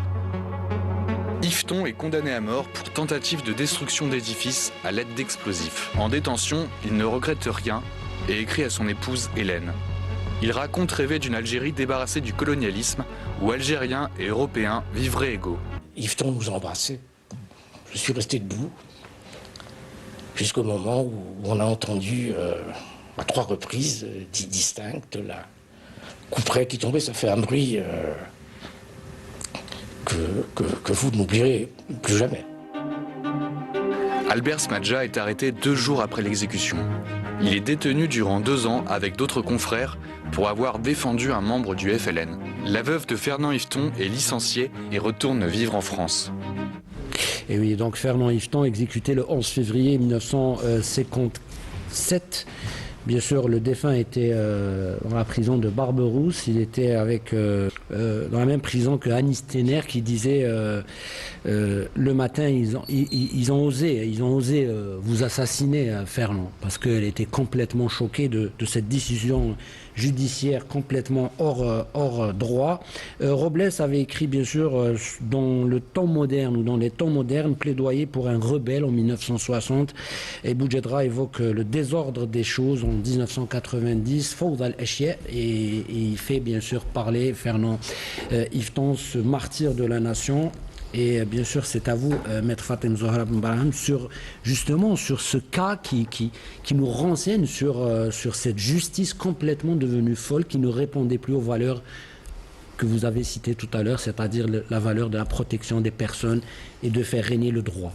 Yveton est condamné à mort pour tentative de destruction d'édifices à l'aide d'explosifs. En détention, il ne regrette rien et écrit à son épouse Hélène. Il raconte rêver d'une Algérie débarrassée du colonialisme où Algériens et Européens vivraient égaux. Yveton nous a embrassés. Je suis resté debout jusqu'au moment où on a entendu à 3 reprises distinctes la couperet qui tombait. Ça fait un bruit que vous n'oublierez plus jamais. Albert Smadja est arrêté 2 jours après l'exécution. Il est détenu durant 2 ans avec d'autres confrères pour avoir défendu un membre du FLN. La veuve de Fernand Yveton est licenciée et retourne vivre en France. Et oui, donc Fernand Yveton exécuté le 11 février 1957. Bien sûr, le défunt était dans la prison de Barberousse. Il était avec dans la même prison que Anis Tener qui disait le matin, ils ont osé vous assassiner, Fernand, parce qu'elle était complètement choquée de cette décision judiciaire complètement hors droit. Robles avait écrit, bien sûr, dans le temps moderne ou dans les temps modernes, plaidoyer pour un rebelle en 1960. Et Boudjedra évoque le désordre des choses en 1990, Fawda al-Ashya, et il fait bien sûr parler Fernand Yveton, ce martyr de la nation. Et bien sûr, c'est à vous, Maître Fatem Zahra Ben Brahim, justement sur ce cas qui nous renseigne sur cette justice complètement devenue folle, qui ne répondait plus aux valeurs que vous avez citées tout à l'heure, c'est-à-dire la valeur de la protection des personnes et de faire régner le droit.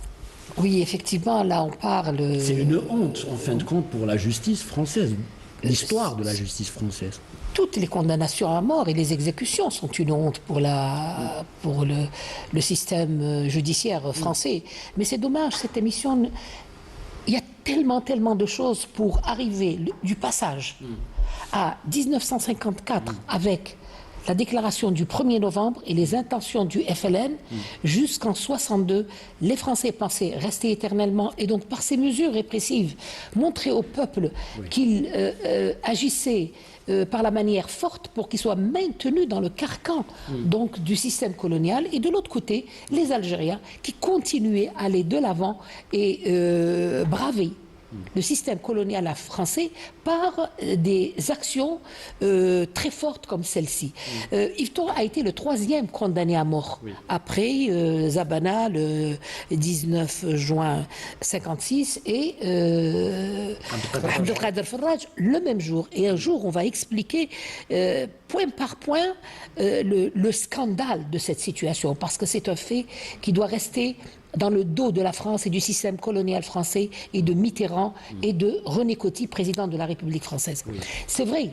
Oui, effectivement, là on parle... C'est une honte, en fin de compte, pour la justice française, l'histoire de la justice française. Toutes les condamnations à mort et les exécutions sont une honte pour le système judiciaire français. Mais c'est dommage, cette émission, il y a tellement de choses pour arriver du passage à 1954 avec la déclaration du 1er novembre et les intentions du FLN, jusqu'en 62, les Français pensaient rester éternellement et donc par ces mesures répressives, montrer au peuple qu'il agissait par la manière forte pour qu'il soit maintenu dans le carcan donc, du système colonial. Et de l'autre côté, les Algériens qui continuaient à aller de l'avant et braver le système colonial français par des actions très fortes comme celle-ci. Yvetot a été le 3e condamné à mort après Zabana le 19 juin 56 et Abdelkader Farraj le même jour. Et un jour, on va expliquer point par point le scandale de cette situation, parce que c'est un fait qui doit rester dans le dos de la France et du système colonial français et de Mitterrand et de René Coty, président de la République française. C'est vrai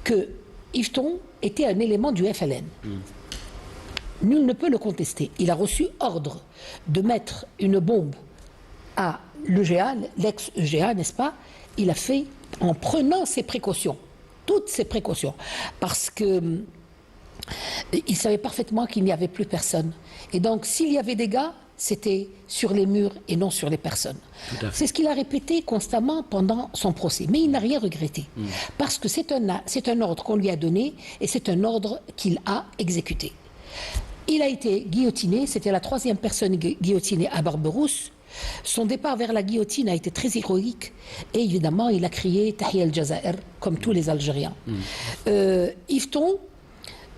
que Yvetot était un élément du FLN. Nul ne peut le contester. Il a reçu ordre de mettre une bombe à l'EGA, l'ex-EGA, n'est-ce pas? Il a fait en prenant ses précautions, toutes ses précautions, parce que il savait parfaitement qu'il n'y avait plus personne. Et donc, s'il y avait des gars, c'était sur les murs et non sur les personnes. C'est ce qu'il a répété constamment pendant son procès. Mais il n'a rien regretté. Parce que c'est un ordre qu'on lui a donné et c'est un ordre qu'il a exécuté. Il a été guillotiné, c'était la 3e personne guillotinée à Barberousse. Son départ vers la guillotine a été très héroïque et évidemment il a crié Tahia al-Jazair comme tous les Algériens. Yvetot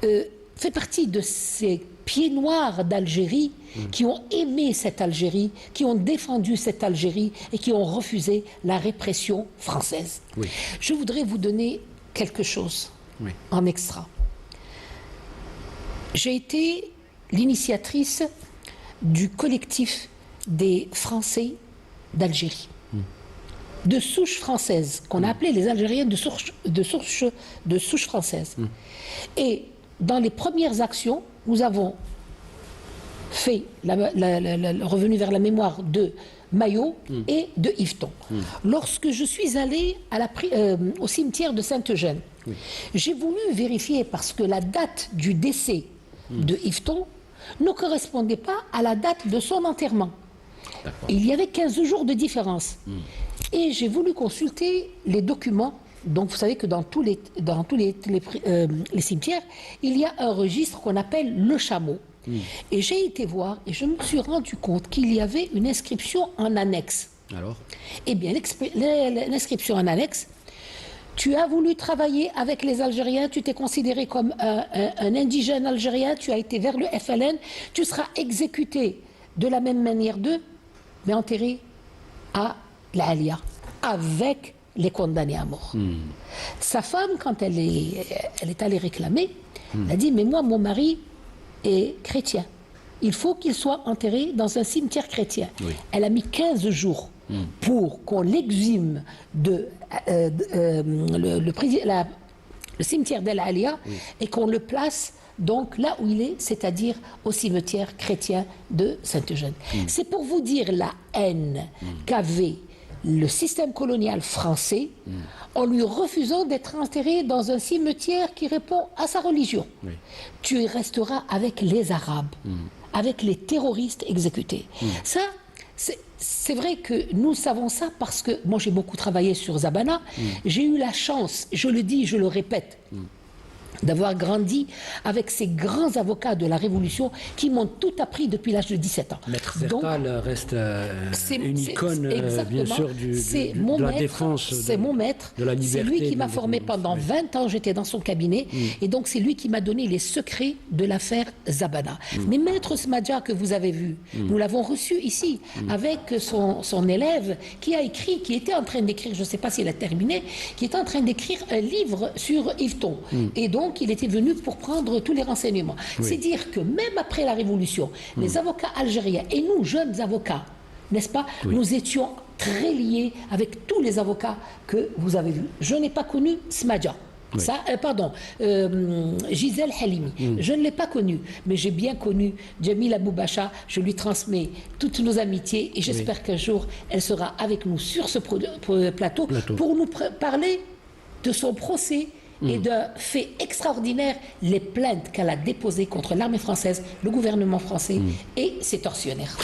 fait partie de ces pieds noirs d'Algérie qui ont aimé cette Algérie, qui ont défendu cette Algérie et qui ont refusé la répression française. Je voudrais vous donner quelque chose en extra. J'ai été l'initiatrice du collectif des Français d'Algérie, de souche française, qu'on a appelé les Algériens de souche française. Et dans les premières actions, nous avons fait revenu vers la mémoire de Maillot et de Yvetot. Lorsque je suis allée au cimetière de Saint-Eugène, j'ai voulu vérifier parce que la date du décès de Yvetot ne correspondait pas à la date de son enterrement. Il y avait 15 jours de différence. Et j'ai voulu consulter les documents. Donc vous savez que dans tous les cimetières, il y a un registre qu'on appelle le chameau. Et j'ai été voir et je me suis rendu compte qu'il y avait une inscription en annexe. Alors? Eh bien, l'inscription en annexe, tu as voulu travailler avec les Algériens, tu t'es considéré comme un indigène algérien, tu as été vers le FLN, tu seras exécuté de la même manière d'eux, mais enterré à la Alia, avec les condamnés à mort. Sa femme, quand elle est allée réclamer, elle a dit, mais moi, mon mari est chrétien. Il faut qu'il soit enterré dans un cimetière chrétien. Elle a mis 15 jours pour qu'on l'exhume de le cimetière d'El Alia et qu'on le place donc là où il est, c'est-à-dire au cimetière chrétien de Saint-Eugène. C'est pour vous dire la haine qu'avait le système colonial français en lui refusant d'être enterré dans un cimetière qui répond à sa religion. Tu y resteras avec les Arabes, avec les terroristes exécutés. Ça, c'est vrai que nous savons ça parce que moi j'ai beaucoup travaillé sur Zabana. J'ai eu la chance, je le dis, je le répète, d'avoir grandi avec ces grands avocats de la Révolution qui m'ont tout appris depuis l'âge de 17 ans. Maître Zertal reste une icône, bien sûr, de la défense c'est mon maître, de la liberté. C'est lui qui m'a formé pendant 20 ans, j'étais dans son cabinet, et donc c'est lui qui m'a donné les secrets de l'affaire Zabana. Mais Maître Smadja, que vous avez vu, nous l'avons reçu ici, avec son élève qui a écrit, qui était en train d'écrire, je ne sais pas s'il a terminé, qui était en train d'écrire un livre sur Yvetot. Et donc, il était venu pour prendre tous les renseignements. C'est dire que même après la Révolution, les avocats algériens et nous, jeunes avocats, n'est-ce pas, nous étions très liés avec tous les avocats que vous avez vus. Je n'ai pas connu Smadja. Gisèle Halimi, je ne l'ai pas connue, mais j'ai bien connu Djamil Aboubacha. Je lui transmets toutes nos amitiés et j'espère qu'un jour elle sera avec nous sur ce plateau pour nous parler de son procès et d'un fait extraordinaire, les plaintes qu'elle a déposées contre l'armée française, le gouvernement français et ses tortionnaires.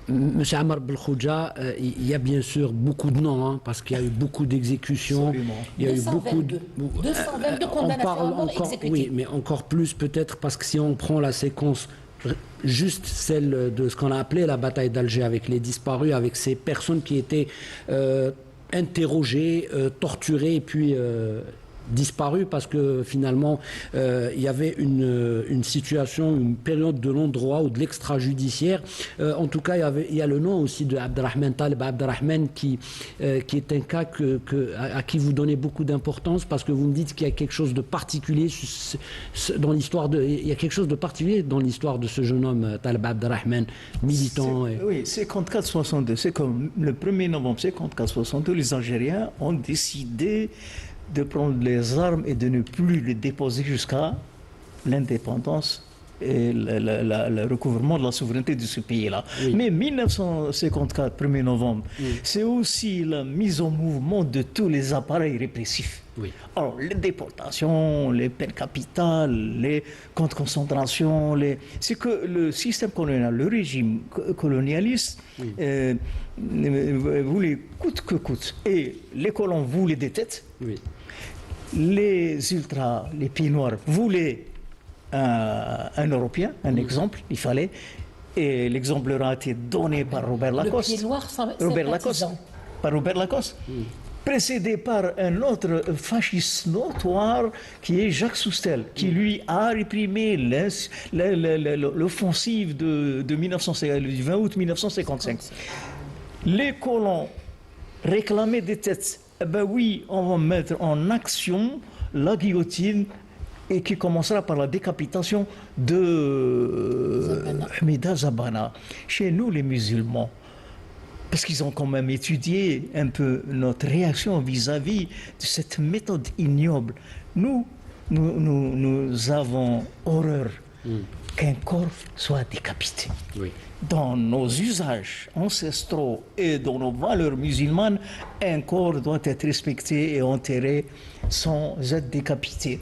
Monsieur Ammar Belkhouja, il y a bien sûr beaucoup de noms, hein, parce qu'il y a eu beaucoup d'exécutions. Il y a eu beaucoup de 222 condamnations à mort exécutées. Oui, mais encore plus peut-être parce que si on prend la séquence juste celle de ce qu'on a appelé la bataille d'Alger avec les disparus, avec ces personnes qui étaient interrogées, torturées et puis disparu parce que finalement il y avait une situation, une période de non-droit ou de l'extrajudiciaire. En tout cas, il y a le nom aussi de Abderrahmane Taleb Abderrahmane qui est un cas à qui vous donnez beaucoup d'importance parce que vous me dites qu'il y a quelque chose de particulier dans l'histoire il y a quelque chose de particulier dans l'histoire de ce jeune homme Taleb Abderrahmane, militant. Oui, 54-62, c'est comme le 1er novembre 54-62, les Algériens ont décidé de prendre les armes et de ne plus les déposer jusqu'à l'indépendance et le recouvrement de la souveraineté de ce pays-là. Oui. Mais 1954, 1er novembre, c'est aussi la mise en mouvement de tous les appareils répressifs. Oui. Alors, les déportations, les peines capitales, les camps de concentration, c'est que le système colonial, le régime colonialiste, voulait coûte que coûte. Et les colons voulaient des têtes. Oui. Les ultras, les pieds noirs, voulaient un Européen, un exemple, il fallait. Et l'exemple leur a été donné par Robert Lacoste. Le pied noir, Par Robert Lacoste. Précédé par un autre fasciste notoire qui est Jacques Soustel, qui lui a réprimé l'offensive du 20 août 1955. Les colons réclamaient des têtes. Eh ben oui, on va mettre en action la guillotine et qui commencera par la décapitation de Hamida Zabana. Chez nous, les musulmans, parce qu'ils ont quand même étudié un peu notre réaction vis-à-vis de cette méthode ignoble. Nous avons horreur qu'un corps soit décapité. Oui. Dans nos usages ancestraux et dans nos valeurs musulmanes, un corps doit être respecté et enterré sans être décapité.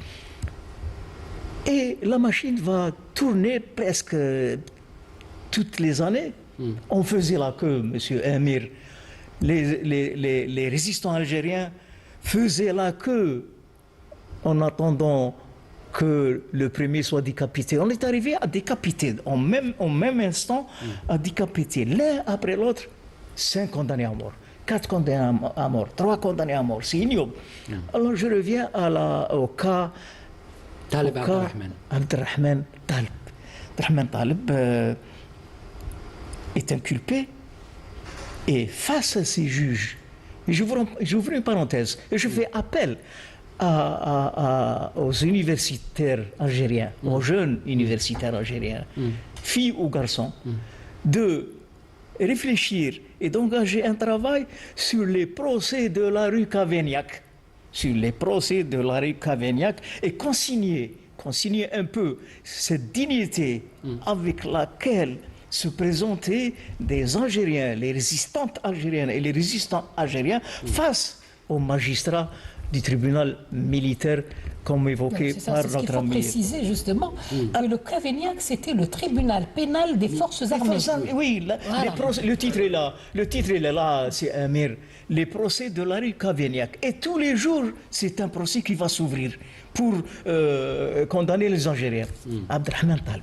Et la machine va tourner presque toutes les années. On faisait la queue, monsieur Amir. Les résistants algériens faisaient la queue en attendant que le premier soit décapité. On est arrivé à décapiter, au même instant, à décapiter l'un après l'autre, 5 condamnés à mort, 4 condamnés à mort, 3 condamnés à mort. C'est ignoble. Alors je reviens au cas Taleb Abderrahmane Taleb. Abderrahmane Taleb est inculpé et face à ces juges, j'ouvre une parenthèse et je fais appel aux universitaires algériens, aux jeunes universitaires algériens, filles ou garçons, de réfléchir et d'engager un travail sur les procès de la rue Cavaignac, et consigner un peu cette dignité avec laquelle se présentaient des Algériens, les résistantes algériennes et les résistants algériens face aux magistrats du tribunal militaire, comme évoqué par notre ami. Il faut préciser justement que le Cavaignac, c'était le tribunal pénal des forces armées. Oui, le titre est là. Le titre est là, c'est Amir. Les procès de la rue Cavaignac. Et tous les jours, c'est un procès qui va s'ouvrir pour condamner les Algériens. Abderrahmane Taleb,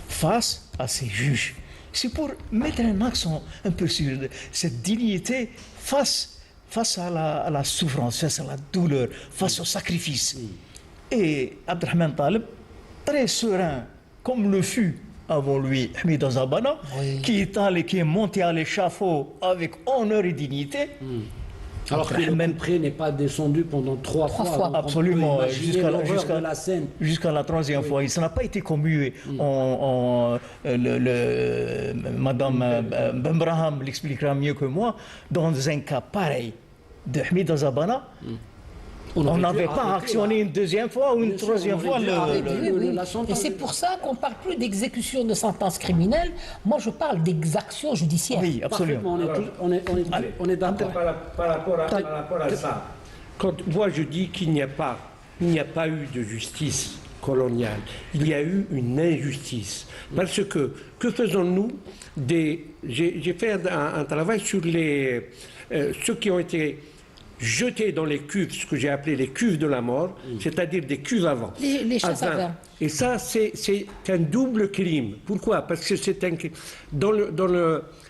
face à ces juges. C'est pour mettre un accent un peu sur cette dignité face à la souffrance, face à la douleur, face au sacrifice. Et Abderrahmane Taleb, très serein, comme le fut avant lui Hamida Zabana, qui est monté à l'échafaud avec honneur et dignité. Alors que le prêt n'est pas descendu pendant 3 fois. Absolument, jusqu'à la 3e fois. Il n'a pas été commué. Madame Bembraham l'expliquera mieux que moi. Dans un cas pareil de Hamida Zabana, on n'avait pas actionné une 2e fois ou une 3e fois Et c'est pour ça qu'on ne parle plus d'exécution de sentences criminelles. Moi, je parle d'exactions judiciaires. Oui, absolument. On est d'accord. Par rapport à ça, Quand moi je dis qu'il n'y a pas eu de justice coloniale, il y a eu une injustice. Parce que faisons-nous j'ai fait un travail sur ceux qui ont été jetés dans les cuves, ce que j'ai appelé les cuves de la mort, c'est-à-dire des cuves à vent. Les chasses à vin. Et ça, c'est un double crime. Pourquoi? Parce que c'est un crime.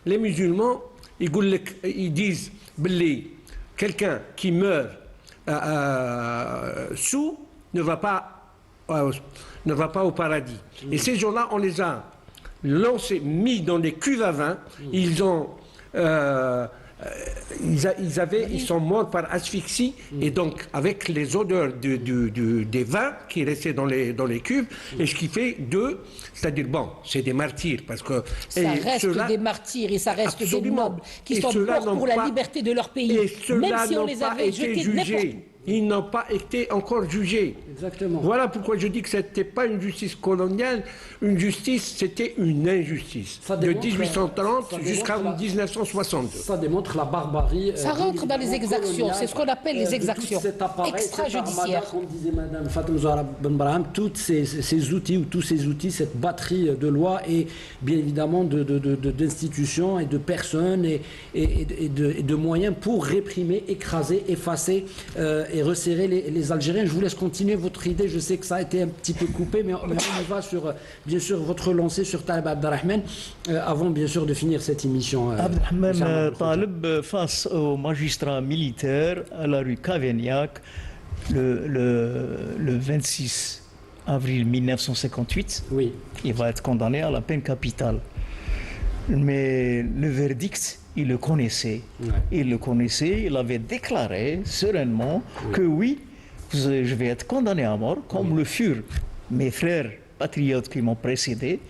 Les musulmans, ils disent, quelqu'un qui meurt sous ne va pas au paradis. Et ces gens-là, on les a lancés, mis dans des cuves à vin. Ils sont morts par asphyxie, et donc avec les odeurs des vins qui restaient dans les cuves, et ce qui fait d'eux, c'est-à-dire, bon, c'est des martyrs, parce que... Ça reste des martyrs, et ça reste des nobles qui sont morts pour la liberté de leur pays, même si on les avait jetés n'importe où. Ils n'ont pas été encore jugés. Exactement. Voilà pourquoi je dis que ce n'était pas une justice coloniale, une justice, c'était une injustice. De 1830 jusqu'à 1962. Ça démontre la barbarie. Ça rentre dans les exactions, c'est ce qu'on appelle les exactions extrajudiciaires. Comme disait Mme Fatem Zahra Ben Brahim, tous ces outils, cette batterie de lois et bien évidemment d'institutions et de personnes et de moyens pour réprimer, écraser, effacer et resserrer les Algériens. Je vous laisse continuer votre idée. Je sais que ça a été un petit peu coupé, mais on y va sur, bien sûr, votre lancée sur Taleb Abdelrahman, avant, bien sûr, de finir cette émission. Abdelrahman Taleb face au magistrat militaire à la rue Cavaignac le 26 avril 1958. Oui. Il va être condamné à la peine capitale. Mais le verdict, il le connaissait. Ouais. Il le connaissait, il avait déclaré sereinement que oui, je vais être condamné à mort, comme le furent mes frères patriotes qui m'ont précédé.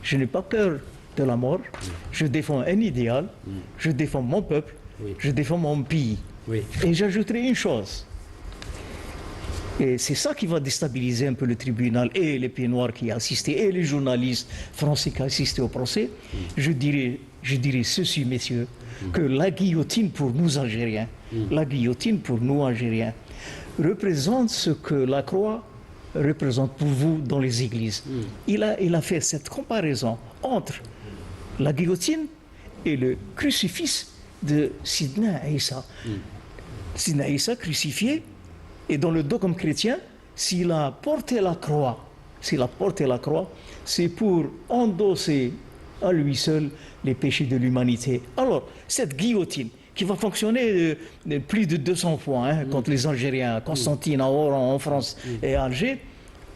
Je n'ai pas peur de la mort. Je défends un idéal, je défends mon peuple, je défends mon pays. Et j'ajouterai une chose. Et c'est ça qui va déstabiliser un peu le tribunal et les pieds noirs qui assistaient et les journalistes français qui assistaient au procès. Je dirais ceci, messieurs, que la guillotine pour nous Algériens, représente ce que la croix représente pour vous dans les églises. Il a fait cette comparaison entre la guillotine et le crucifix de Sidna Issa. Sidna Issa crucifié, et dans le dogme chrétien, s'il a porté la croix, c'est pour endosser à lui seul les péchés de l'humanité. Alors, cette guillotine, qui va fonctionner plus de 200 fois contre les Algériens, Constantine, à Oran, en France et à Alger,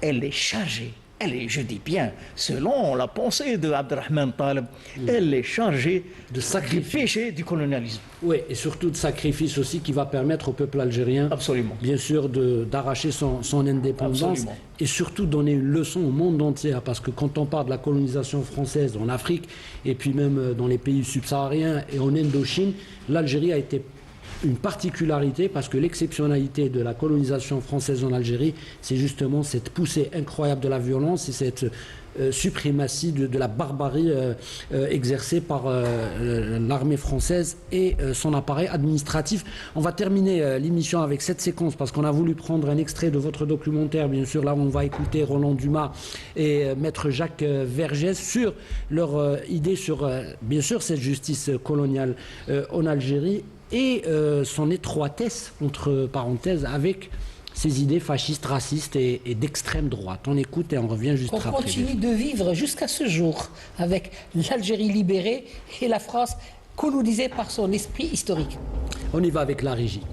elle est chargée. Je dis bien, selon la pensée de Abdelrahman Taleb, elle est chargée du péché du colonialisme. Oui, et surtout de sacrifice aussi qui va permettre au peuple algérien, absolument, bien sûr, d'arracher son indépendance. Absolument. Et surtout donner une leçon au monde entier, parce que quand on parle de la colonisation française en Afrique, et puis même dans les pays subsahariens et en Indochine, l'Algérie a été une particularité, parce que l'exceptionnalité de la colonisation française en Algérie, c'est justement cette poussée incroyable de la violence et cette suprématie de la barbarie exercée par l'armée française et son appareil administratif. On va terminer l'émission avec cette séquence, parce qu'on a voulu prendre un extrait de votre documentaire, bien sûr, là où on va écouter Roland Dumas et maître Jacques Vergès sur leur idée sur, bien sûr, cette justice coloniale en Algérie et son étroitesse, entre parenthèses, avec ces idées fascistes, racistes et d'extrême droite. On écoute et on revient juste après. On continue de vivre jusqu'à ce jour avec l'Algérie libérée et la France colonisée par son esprit historique. On y va avec la régie.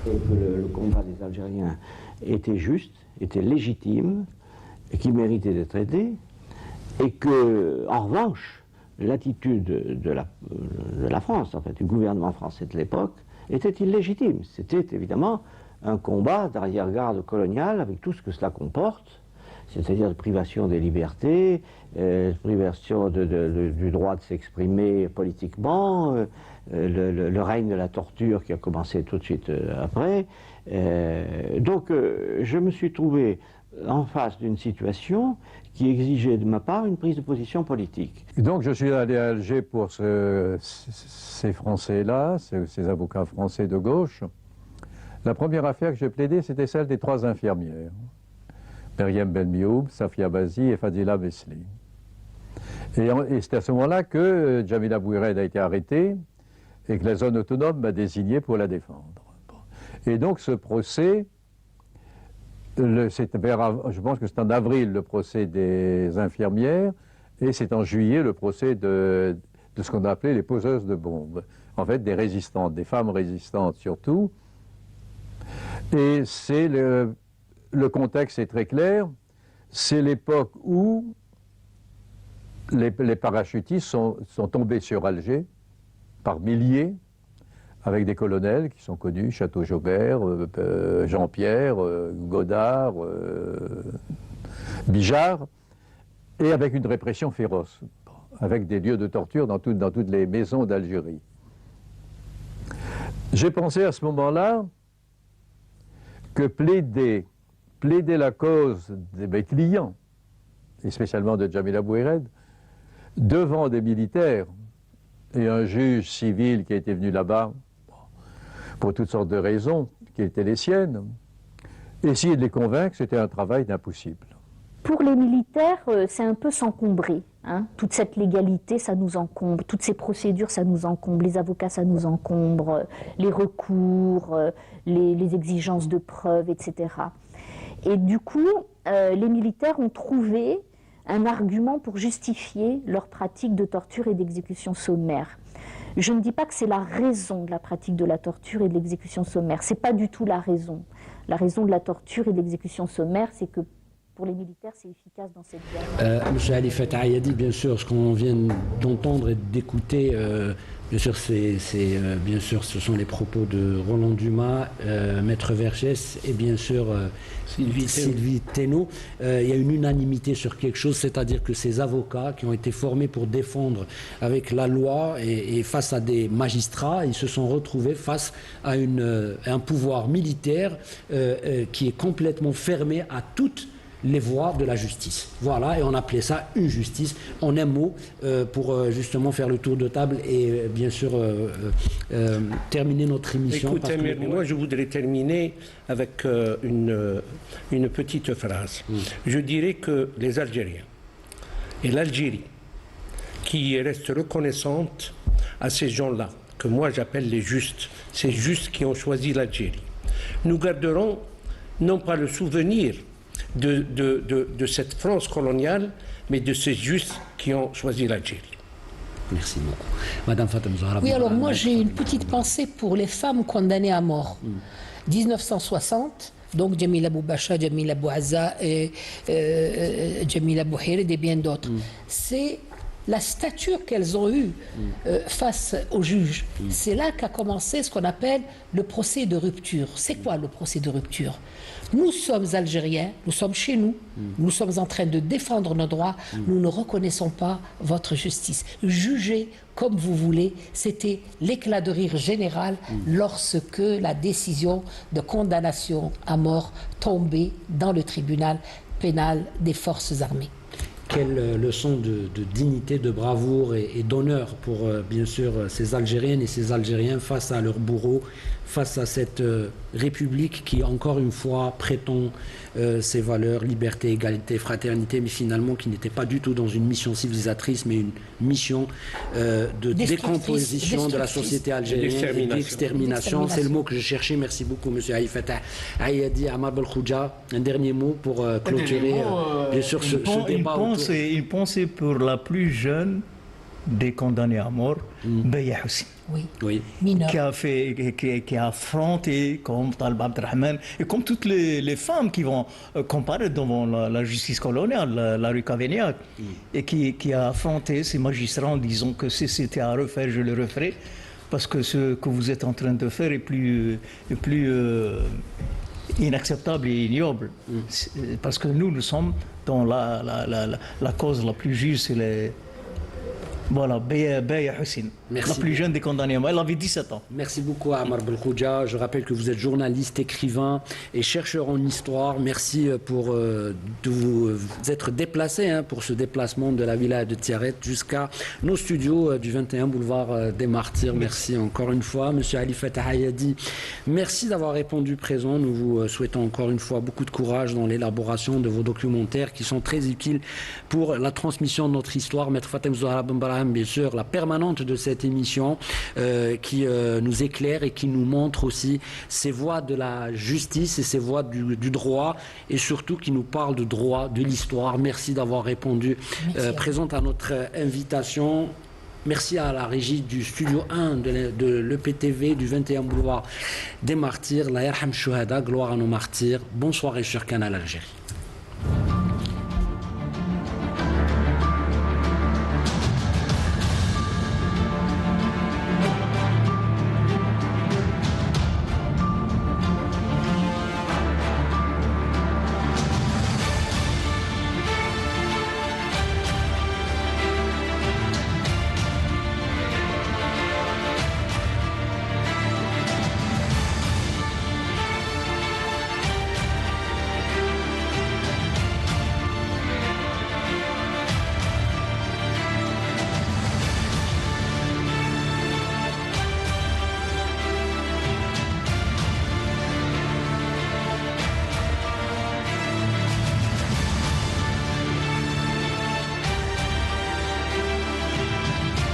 Et que le combat des Algériens était juste, était légitime, et qu'il méritait d'être aidé, et que, en revanche, l'attitude de la France, en fait, du gouvernement français de l'époque, était illégitime. C'était évidemment un combat d'arrière-garde coloniale avec tout ce que cela comporte, c'est-à-dire de privation des libertés, privation du droit de s'exprimer politiquement, le règne de la torture qui a commencé tout de suite après. Donc je me suis trouvé en face d'une situation qui exigeait de ma part une prise de position politique. Et donc je suis allé à Alger pour ces Français-là, ces avocats français de gauche, La première affaire que j'ai plaidée, c'était celle des 3 infirmières. Myriam Ben-Mioub, Safia Bazi et Fadila Mesli. Et c'est à ce moment-là que Jamila Bouhired a été arrêtée et que la zone autonome m'a désigné pour la défendre. Et donc ce procès, je pense que c'est en avril le procès des infirmières et c'est en juillet le procès de ce qu'on a appelé les poseuses de bombes. En fait, des résistantes, des femmes résistantes surtout. Et c'est le contexte est très clair, c'est l'époque où les parachutistes sont tombés sur Alger par milliers, avec des colonels qui sont connus, Château-Jaubert, Jean-Pierre, Godard, Bijard, et avec une répression féroce, avec des lieux de torture dans toutes les maisons d'Algérie. J'ai pensé à ce moment-là que plaider la cause de mes clients, et spécialement de Jamila Bouhired, devant des militaires et un juge civil qui était venu là-bas pour toutes sortes de raisons qui étaient les siennes, essayer de les convaincre, c'était un travail d'impossible. Pour les militaires, c'est un peu s'encombrer. Hein. Toute cette légalité, ça nous encombre. Toutes ces procédures, ça nous encombre. Les avocats, ça nous encombre. Les recours, les exigences de preuves, etc. Et du coup, les militaires ont trouvé un argument pour justifier leur pratique de torture et d'exécution sommaire. Je ne dis pas que c'est la raison de la pratique de la torture et de l'exécution sommaire. Ce n'est pas du tout la raison. La raison de la torture et de l'exécution sommaire, c'est que pour les militaires, c'est efficace dans cette guerre. M. Ali Fatah Ayadi, bien sûr, ce qu'on vient d'entendre et d'écouter, bien sûr, bien sûr, ce sont les propos de Roland Dumas, Maître Vergès et bien sûr Sylvie Thénault. Il y a une unanimité sur quelque chose, c'est-à-dire que ces avocats qui ont été formés pour défendre avec la loi et face à des magistrats, ils se sont retrouvés face à un pouvoir militaire qui est complètement fermé à toutes les voies de la justice. Voilà, et on appelait ça une justice, en un mot, pour justement faire le tour de table et bien sûr terminer notre émission. Écoutez, mais moi je voudrais terminer avec une petite phrase. Je dirais que les Algériens et l'Algérie, qui reste reconnaissante à ces gens-là, que moi j'appelle les justes, ces justes qui ont choisi l'Algérie, nous garderons non pas le souvenir de cette France coloniale, mais de ces justes qui ont choisi l'Algérie. Merci beaucoup. Madame Fatem Zahra. Oui, alors moi j'ai une petite pensée pour les femmes condamnées à mort. 1960, donc Jamila Boubacha, Jamila Bouazza et Jamila Bouhired et bien d'autres. C'est la stature qu'elles ont eue face au juge. C'est là qu'a commencé ce qu'on appelle le procès de rupture. C'est quoi le procès de rupture? Nous sommes Algériens, nous sommes chez nous, nous sommes en train de défendre nos droits, nous ne reconnaissons pas votre justice. Jugez comme vous voulez, c'était l'éclat de rire général lorsque la décision de condamnation à mort tombait dans le tribunal pénal des forces armées. Quelle leçon de dignité, de bravoure et d'honneur pour bien sûr ces Algériennes et ces Algériens face à leurs bourreaux, face à cette République qui encore une fois prétend ses valeurs, liberté, égalité, fraternité, mais finalement qui n'était pas du tout dans une mission civilisatrice, mais une mission de décomposition de la société algérienne et d'extermination. C'est le mot que je cherchais. Merci beaucoup, M. Ali Fatah Ayadi. Amar Belkhouja, un dernier mot pour clôturer bien sûr ce débat. Une pensée pour la plus jeune des condamnés à mort, Beya Hussein. Oui. Qui a affronté, comme Talba Abdelrahman, et comme toutes les femmes qui vont comparaître devant la justice coloniale, la rue Cavaignac, et qui a affronté ces magistrats en disant que si c'était à refaire, je le referai, parce que ce que vous êtes en train de faire est plus inacceptable et ignoble. Parce que nous sommes dans la cause la plus juste, Voilà, Beya Hussein, la plus jeune des condamnés à mort. Elle avait 17 ans. Merci beaucoup Ammar Belkhouja. Je rappelle que vous êtes journaliste, écrivain et chercheur en histoire. Merci pour de vous être déplacé pour ce déplacement de la villa de Tiaret jusqu'à nos studios du 21 boulevard des Martyrs. Merci encore une fois. Monsieur Ali Fatah Hayadi, merci d'avoir répondu présent. Nous vous souhaitons encore une fois beaucoup de courage dans l'élaboration de vos documentaires qui sont très utiles pour la transmission de notre histoire. Maître Fatem Zahra Ben Brahim, bien sûr, la permanente de cette émission qui nous éclaire et qui nous montre aussi ces voies de la justice et ces voies du droit et surtout qui nous parle de droit, de l'histoire. Merci d'avoir répondu présente à notre invitation. Merci à la régie du studio 1 de l'EPTV du 21 boulevard des Martyrs. La Yarham Shuhada, gloire à nos martyrs. Bonsoir et sur Canal Algérie.